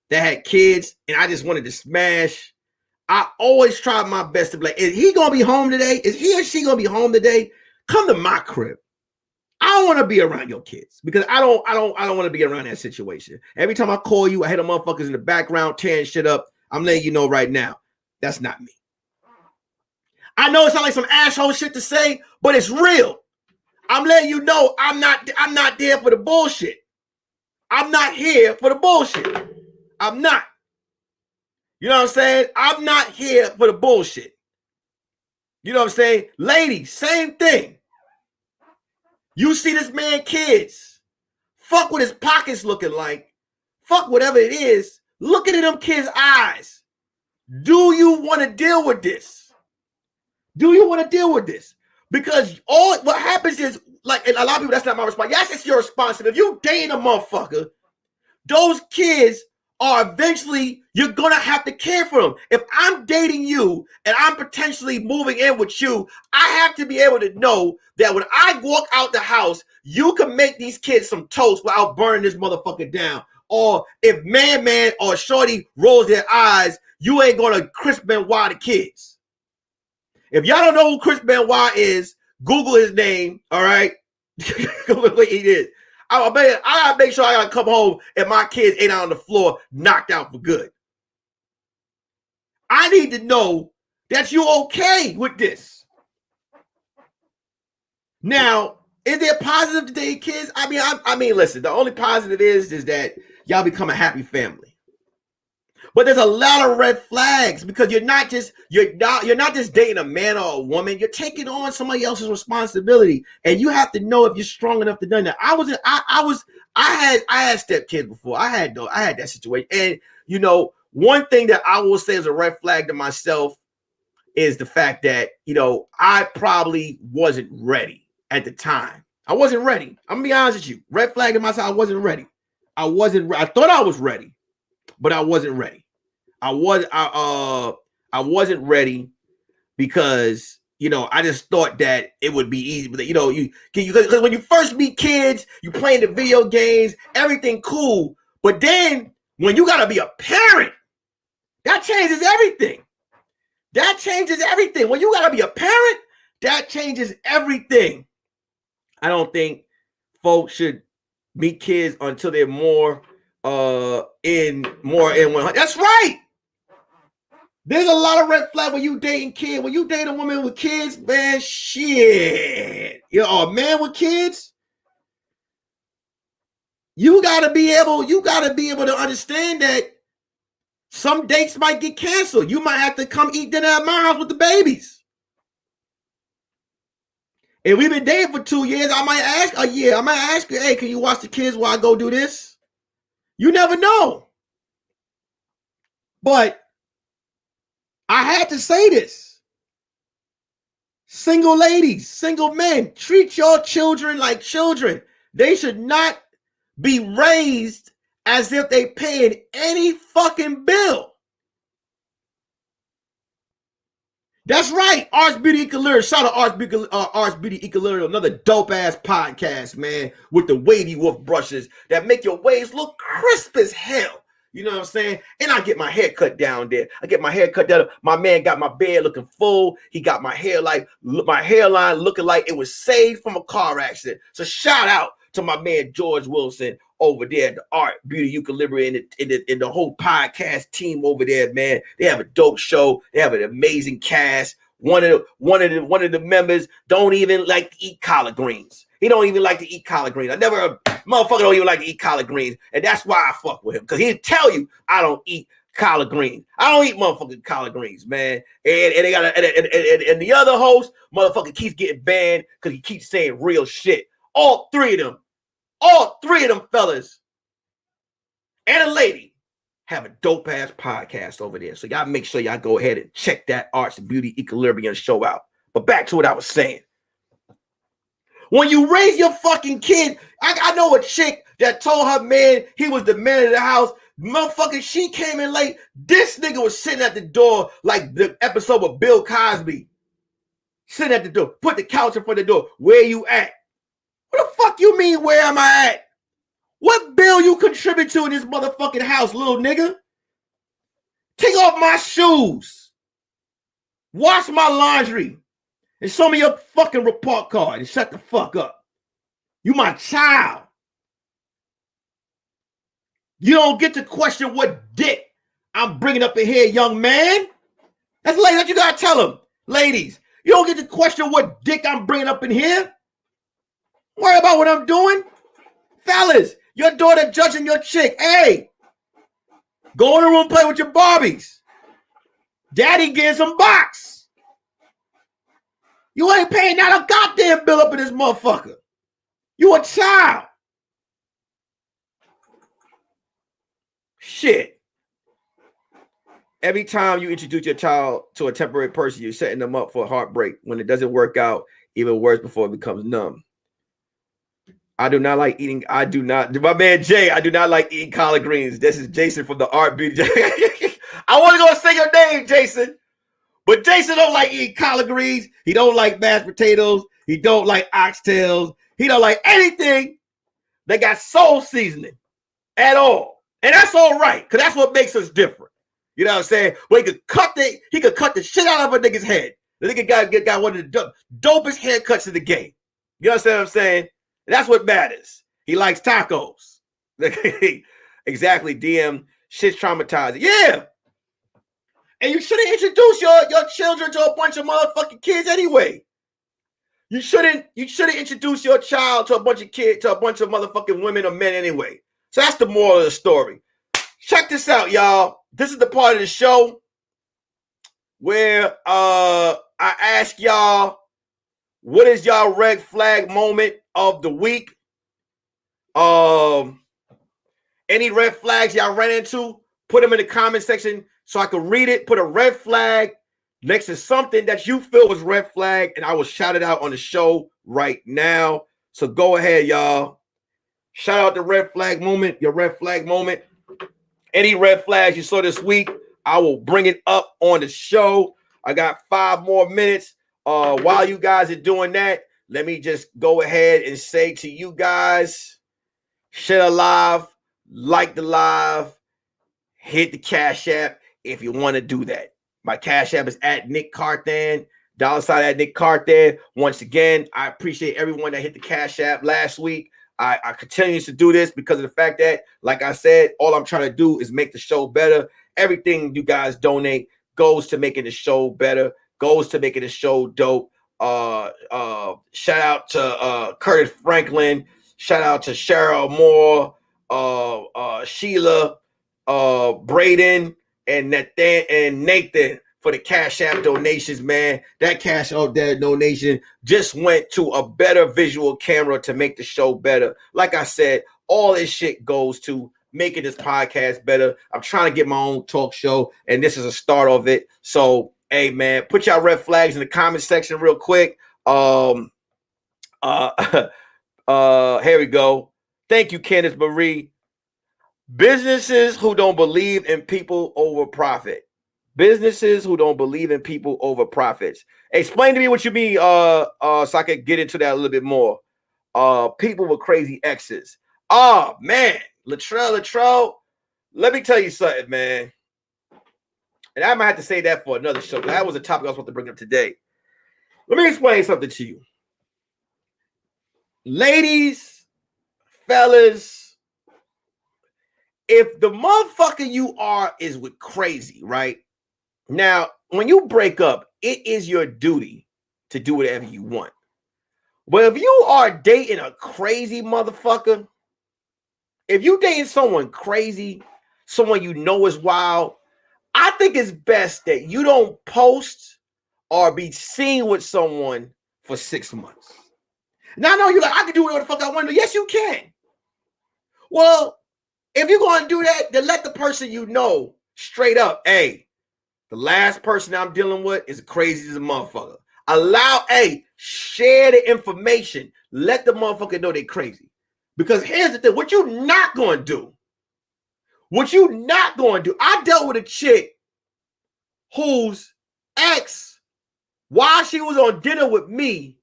that had kids and I just wanted to smash, I always tried my best to be like, is he going to be home today? Is he or she going to be home today? Come to my crib. I don't want to be around your kids because I don't want to be around that situation. Every time I call you, I hear the motherfuckers in the background tearing shit up. I'm letting you know right now, that's not me. I know it sounds like some asshole shit to say, but it's real. I'm letting you know I'm not there for the bullshit. I'm not here for the bullshit. I'm not. You know what I'm saying? I'm not here for the bullshit. You know what I'm saying? Ladies, same thing. You see this man kids. Fuck what his pockets looking like. Fuck whatever it is. Looking at them kids' eyes. Do you want to deal with this? Do you want to deal with this? Because what happens is, like, and a lot of people, that's not my response. Yes, it's your responsibility. If you dating a motherfucker, those kids are eventually, you're going to have to care for them. If I'm dating you and I'm potentially moving in with you, I have to be able to know that when I walk out the house, you can make these kids some toast without burning this motherfucker down. Or if man or shorty rolls their eyes, you ain't going to Chris Benoit the kids. If y'all don't know who Chris Benoit is, Google his name, all right? Google what he is. I gotta make sure I gotta come home and my kids ain't out on the floor knocked out for good. I need to know that you're okay with this. Now, is there positive to date kids? I mean, listen, the only positive is that y'all become a happy family. But there's a lot of red flags because you're not just dating a man or a woman. You're taking on somebody else's responsibility, and you have to know if you're strong enough to do that. I had stepkids before. I had that situation, and you know, one thing that I will say is a red flag to myself is the fact that, you know, I probably wasn't ready at the time. I wasn't ready. I'm gonna be honest with you. Red flag in myself, I wasn't ready. I thought I was ready, but I wasn't ready. I wasn't ready because I just thought that it would be easy. But because when you first meet kids, you playing the video games, everything cool. But then when you gotta be a parent, that changes everything. That changes everything. When you gotta be a parent, that changes everything. I don't think folks should meet kids until they're more in one. That's right. There's a lot of red flag when you dating kids. When you date a woman with kids, man, shit. A man with kids, you gotta be able to understand that some dates might get canceled. You might have to come eat dinner at my house with the babies. And we've been dating for 2 years. I might ask you, hey, can you watch the kids while I go do this? You never know. But I had to say this. Single ladies, single men, treat your children like children. They should not be raised as if they paying any fucking bill. That's right. Arts Beauty Equilibrium. Shout out Arts Beauty Equilibrium. Another dope ass podcast, man, with the wavy wolf brushes that make your waves look crisp as hell. You know what I'm saying? And I get my hair cut down there. My man got my beard looking full. He got my hairline looking like it was saved from a car accident. So shout out to my man George Wilson over there at the Art Beauty Equilibrium and the whole podcast team over there, man. They have a dope show. They have an amazing cast. One of the members don't even like to eat collard greens. He don't even like to eat collard greens. Motherfucker don't even like to eat collard greens. And that's why I fuck with him. Because he'll tell you I don't eat collard greens. I don't eat motherfucking collard greens, man. And they got and the other host, motherfucker keeps getting banned because he keeps saying real shit. All three of them fellas and a lady have a dope ass podcast over there. So y'all make sure y'all go ahead and check that Arts and Beauty Equilibrium show out. But back to what I was saying. When you raise your fucking kid, I know a chick that told her man he was the man of the house. Motherfucker, she came in late. This nigga was sitting at the door like the episode with Bill Cosby. Sitting at the door. Put the couch in front of the door. Where you at? What the fuck you mean, where am I at? What bill you contribute to in this motherfucking house, little nigga? Take off my shoes. Wash my laundry. And show me your fucking report card and shut the fuck up. You my child. You don't get to question what dick I'm bringing up in here, young man. That's what you gotta tell them. Ladies, you don't get to question what dick I'm bringing up in here. Worry about what I'm doing. Fellas, your daughter judging your chick. Hey, go in the room, play with your Barbies. Daddy getting some box. You ain't paying not a goddamn bill up in this motherfucker. You a child. Shit. Every time you introduce your child to a temporary person, you're setting them up for a heartbreak. When it doesn't work out, even worse before it becomes numb. I do not like eating. My man Jay, I do not like eating collard greens. This is Jason from the Art Beauty. I want to go say your name, Jason. But Jason don't like eating collard greens. He don't like mashed potatoes. He don't like oxtails. He don't like anything that got soul seasoning at all. And that's all right, because that's what makes us different. You know what I'm saying? Well, he could cut the shit out of a nigga's head. The nigga got one of the dopest haircuts in the game. You understand what I'm saying? That's what matters. He likes tacos. Exactly, DM. Shit's traumatizing. Yeah. And you shouldn't introduce your children to a bunch of motherfucking kids anyway. You shouldn't introduce your child to a bunch of kids, to a bunch of motherfucking women or men anyway. So that's the moral of the story. Check this out, y'all. This is the part of the show where I ask y'all, what is y'all red flag moment of the week? Any red flags y'all ran into, put them in the comment section so I can read it. Put a red flag next to something that you feel was red flag, and I will shout it out on the show right now. So go ahead, y'all. Shout out the red flag moment, your red flag moment. Any red flags you saw this week, I will bring it up on the show. I got 5 more minutes. While you guys are doing that, let me just go ahead and say to you guys, share the live, like the live, hit the Cash App if you want to do that. My Cash App is at Nick Carthan, $ at Nick Carthan. Once again, I appreciate everyone that hit the Cash App last week. I continue to do this because of the fact that, like I said, all I'm trying to do is make the show better. Everything you guys donate goes to making the show better, goes to making the show dope. Shout out to Curtis Franklin. Shout out to Cheryl Moore, Sheila, Braden, and Nathan for the Cash App donations, man. That Cash App donation just went to a better visual camera to make the show better. Like I said, all this shit goes to making this podcast better. I'm trying to get my own talk show, and this is a start of it. So, hey, man, put y'all red flags in the comment section real quick. Here we go. Thank you, Candace Marie. Businesses who don't believe in people over profit. Businesses who don't believe in people over profits. Explain to me what you mean, so I could get into that a little bit more. People with crazy exes. Oh, man. Latrell. Let me tell you something, man. And I might have to say that for another show. That was a topic I was supposed to bring up today. Let me explain something to you. Ladies, fellas, if the motherfucker you are is with crazy, right? Now, when you break up, it is your duty to do whatever you want. But if you are dating a crazy motherfucker, if you dating someone crazy, someone you know is wild, I think it's best that you don't post or be seen with someone for 6 months. Now, I know you're like, I can do whatever the fuck I want to do. Yes, you can. Well, if you're going to do that, then let the person you know straight up, hey, the last person I'm dealing with is crazy as a motherfucker. Share the information. Let the motherfucker know they're crazy. Because here's the thing, what you not going to do, I dealt with a chick whose ex, while she was on dinner with me,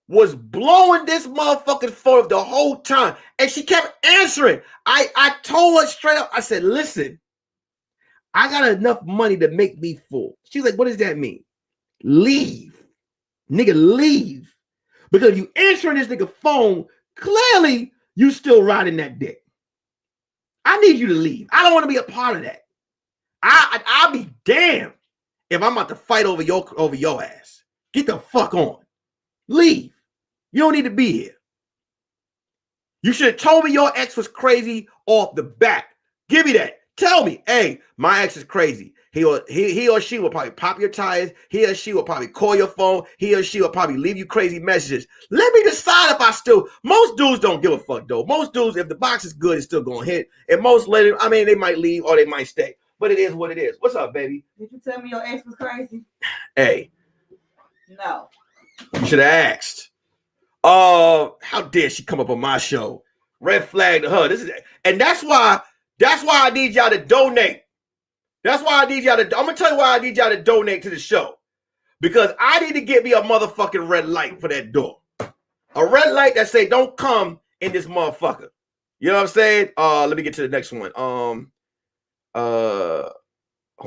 was blowing this motherfucker's phone the whole time. And she kept answering. I told her straight up, I said, listen, I got enough money to make me full. She's like, what does that mean? Leave. Nigga, leave. Because you answering this nigga phone, clearly you still riding that dick. I need you to leave. I don't want to be a part of that. I'll be damned if I'm about to fight over your ass. Get the fuck on. Leave. You don't need to be here. You should have told me your ex was crazy off the bat. Give me that. Tell me, hey, my ex is crazy. He or she will probably pop your tires. He or she will probably call your phone. He or she will probably leave you crazy messages. Let me decide if I still. Most dudes don't give a fuck, though. Most dudes, if the box is good, it's still going to hit. And most ladies, I mean, they might leave or they might stay. But it is what it is. What's up, baby? Did you tell me your ex was crazy? Hey. No. You should have asked. How dare she come up on my show? Red flag to her. That's why I need y'all to donate. I'm gonna tell you why I need y'all to donate to the show. Because I need to get me a motherfucking red light for that door. A red light that say don't come in this motherfucker. You know what I'm saying? Let me get to the next one. Hold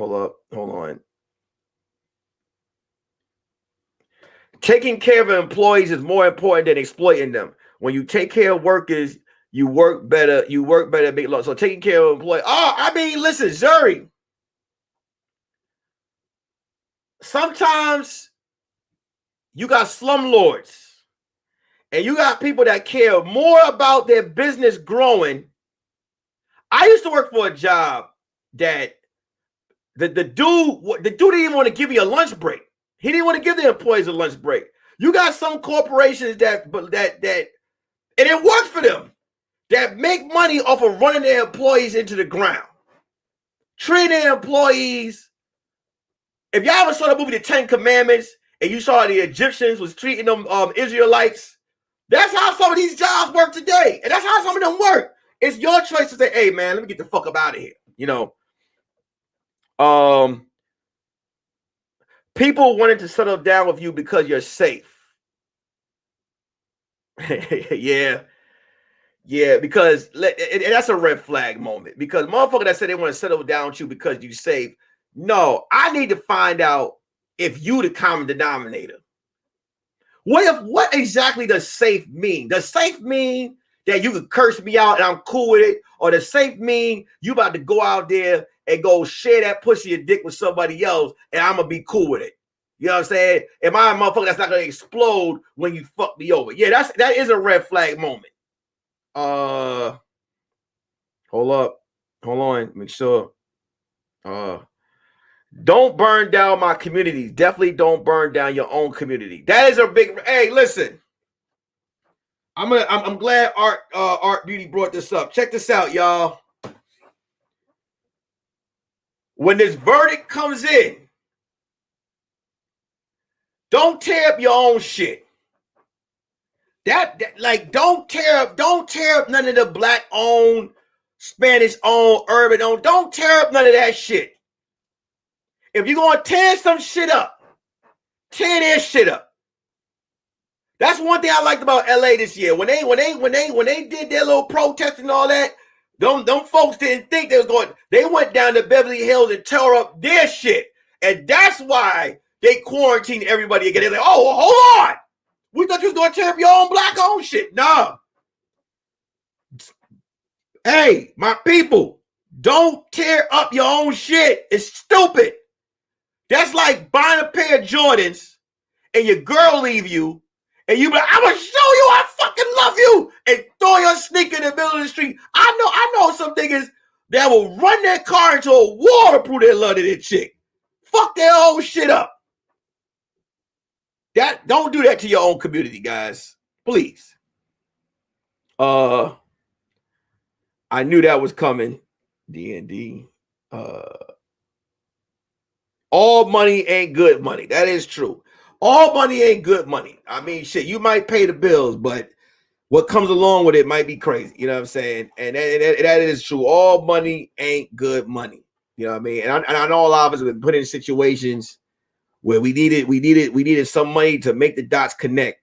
on. Taking care of employees is more important than exploiting them. When you take care of workers, you work better. You work better, make law. So taking care of employees. Listen, Zuri. Sometimes you got slumlords and you got people that care more about their business growing. I used to work for a job that the dude didn't even want to give you a lunch break. He didn't want to give the employees a lunch break. You got some corporations that and it works for them, that make money off of running their employees into the ground. Treating their employees. If y'all ever saw the movie The 10 Commandments and you saw the Egyptians was treating them Israelites That's how some of these jobs work today. And that's how some of them work. It's your choice to say, hey, man, let me get the fuck up out of here. You know, people wanted to settle down with you because you're safe. Yeah. Yeah, because and that's a red flag moment. Because motherfucker that said they want to settle down with you because you safe. No, I need to find out if you the common denominator. What exactly does safe mean? Does safe mean that you could curse me out and I'm cool with it? Or does safe mean you about to go out there and go share that pussy or dick with somebody else and I'm gonna be cool with it? You know what I'm saying? Am I a motherfucker that's not gonna explode when you fuck me over? Yeah, that is a red flag moment. Hold up. Hold on. Make sure. Don't burn down my community. Definitely don't burn down your own community. That is a big. Hey, listen. I'm glad Art Beauty brought this up. Check this out, y'all. When this verdict comes in, don't tear up your own shit. That like don't tear up none of the black owned, Spanish owned, urban owned. Don't tear up none of that shit. If you're gonna tear some shit up, tear their shit up. That's one thing I liked about LA this year. When they did their little protest and all that, them folks didn't think they was going. They went down to Beverly Hills and tore up their shit, and that's why they quarantined everybody again. They're like, oh, well, hold on, we thought you was gonna tear up your own black owned shit. Nah. Hey, my people, don't tear up your own shit. It's stupid. That's like buying a pair of Jordans and your girl leave you. And you be like, I'm gonna show you I fucking love you, and throw your sneaker in the middle of the street. I know some niggas that will run their car into a wall to prove their love to their chick. Fuck their whole shit up. Don't do that to your own community, guys. Please. I knew that was coming. D&D. All money ain't good money. That is true. All money ain't good money. I mean, shit, you might pay the bills, but what comes along with it might be crazy. You know what I'm saying? And that is true. All money ain't good money. You know what I mean? And I know a lot of us have been put in situations where we needed some money to make the dots connect.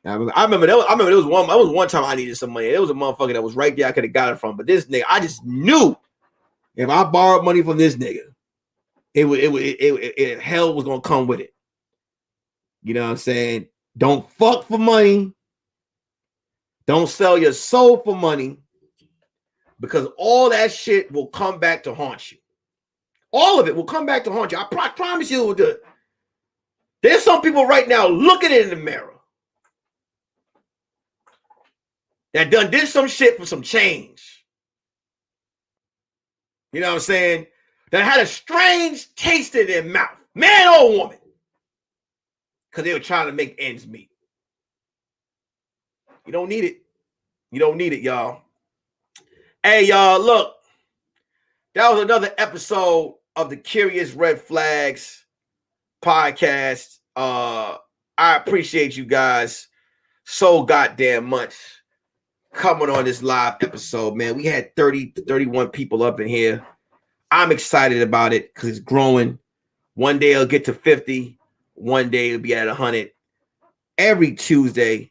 I remember there was one time I needed some money. There was a motherfucker that was right there I could have got it from. But this nigga, I just knew if I borrowed money from this nigga, hell was gonna come with it. You know what I'm saying? Don't fuck for money. Don't sell your soul for money, because all that shit will come back to haunt you. All of it will come back to haunt you. I promise you it will do it. There's some people right now looking in the mirror that did some shit for some change. You know what I'm saying? That had a strange taste in their mouth, man or woman, because they were trying to make ends meet. You don't need it. You don't need it, y'all. Hey, y'all, look. That was another episode of the Curious Red Flags podcast. I appreciate you guys so goddamn much coming on this live episode, man. We had 30 to 31 people up in here. I'm excited about it because it's growing. One day it'll get to 50. One day it'll be at 100. Every Tuesday,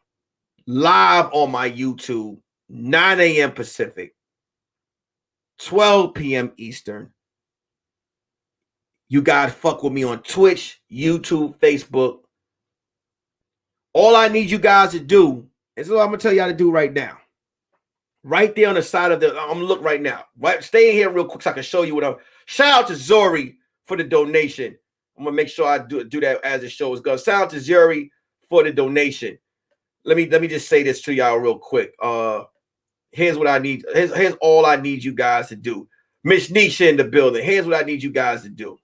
live on my YouTube, 9 a.m. Pacific, 12 p.m. Eastern. You guys fuck with me on Twitch, YouTube, Facebook. All I need you guys to do is what I'm going to tell you how to do right now. Right there on the side of the, I'm going to look right now. Right, stay in here real quick so I can show you what I'm. Shout out to Zori for the donation. I'm going to make sure I do that as the show is going. Shout out to Zori for the donation. Let me just say this to y'all real quick. Here's what I need. Here's all I need you guys to do. Miss Nisha in the building. Here's what I need you guys to do.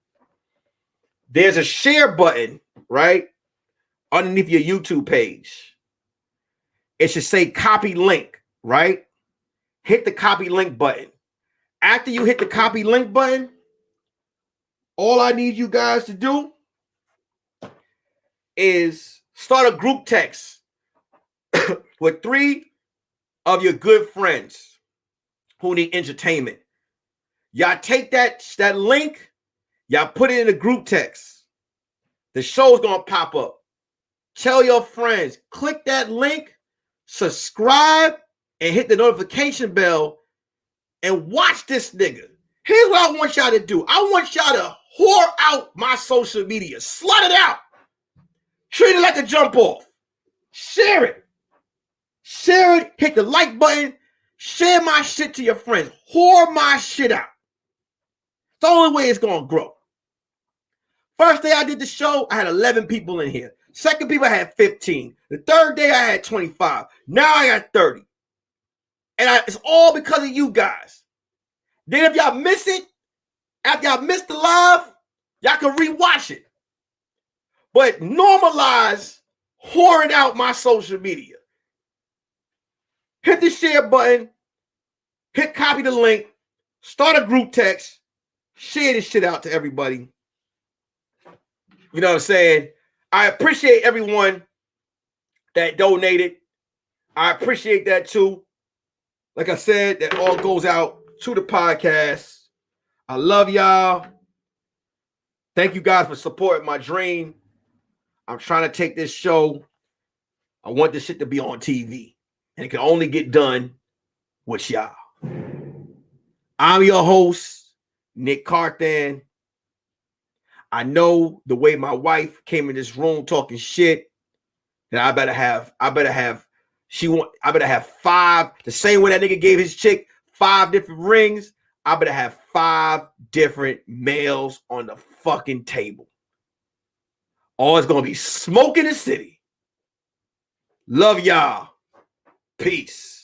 There's a share button, right, underneath your YouTube page. It should say copy link, right? Hit the copy link button. After you hit the copy link button, all I need you guys to do is start a group text with 3 of your good friends who need entertainment. Y'all take that link, y'all put it in a group text. The show's gonna pop up. Tell your friends, click that link, subscribe, and hit the notification bell and watch this nigga. Here's what I want y'all to do. I want y'all to whore out my social media. Slut it out. Treat it like a jump off. Share it. Share it. Hit the like button. Share my shit to your friends. Whore my shit out. It's the only way it's going to grow. First day I did the show, I had 11 people in here. Second people, I had 15. The third day, I had 25. Now I got 30. And it's all because of you guys. Then if y'all miss it, after y'all miss the live, y'all can rewatch it. But normalize whoring out my social media. Hit the share button. Hit copy the link. Start a group text. Share this shit out to everybody. You know what I'm saying? I appreciate everyone that donated. I appreciate that too. Like I said, that all goes out to the podcast. I love y'all. Thank you guys for supporting my dream. I'm trying to take this show. I want this shit to be on TV. And it can only get done with y'all. I'm your host, Nick Carthan. I know the way my wife came in this room talking shit that I better have 5, the same way that nigga gave his chick 5 different rings. I better have 5 different males on the fucking table. Or it's gonna be smoke in the city. Love y'all. Peace.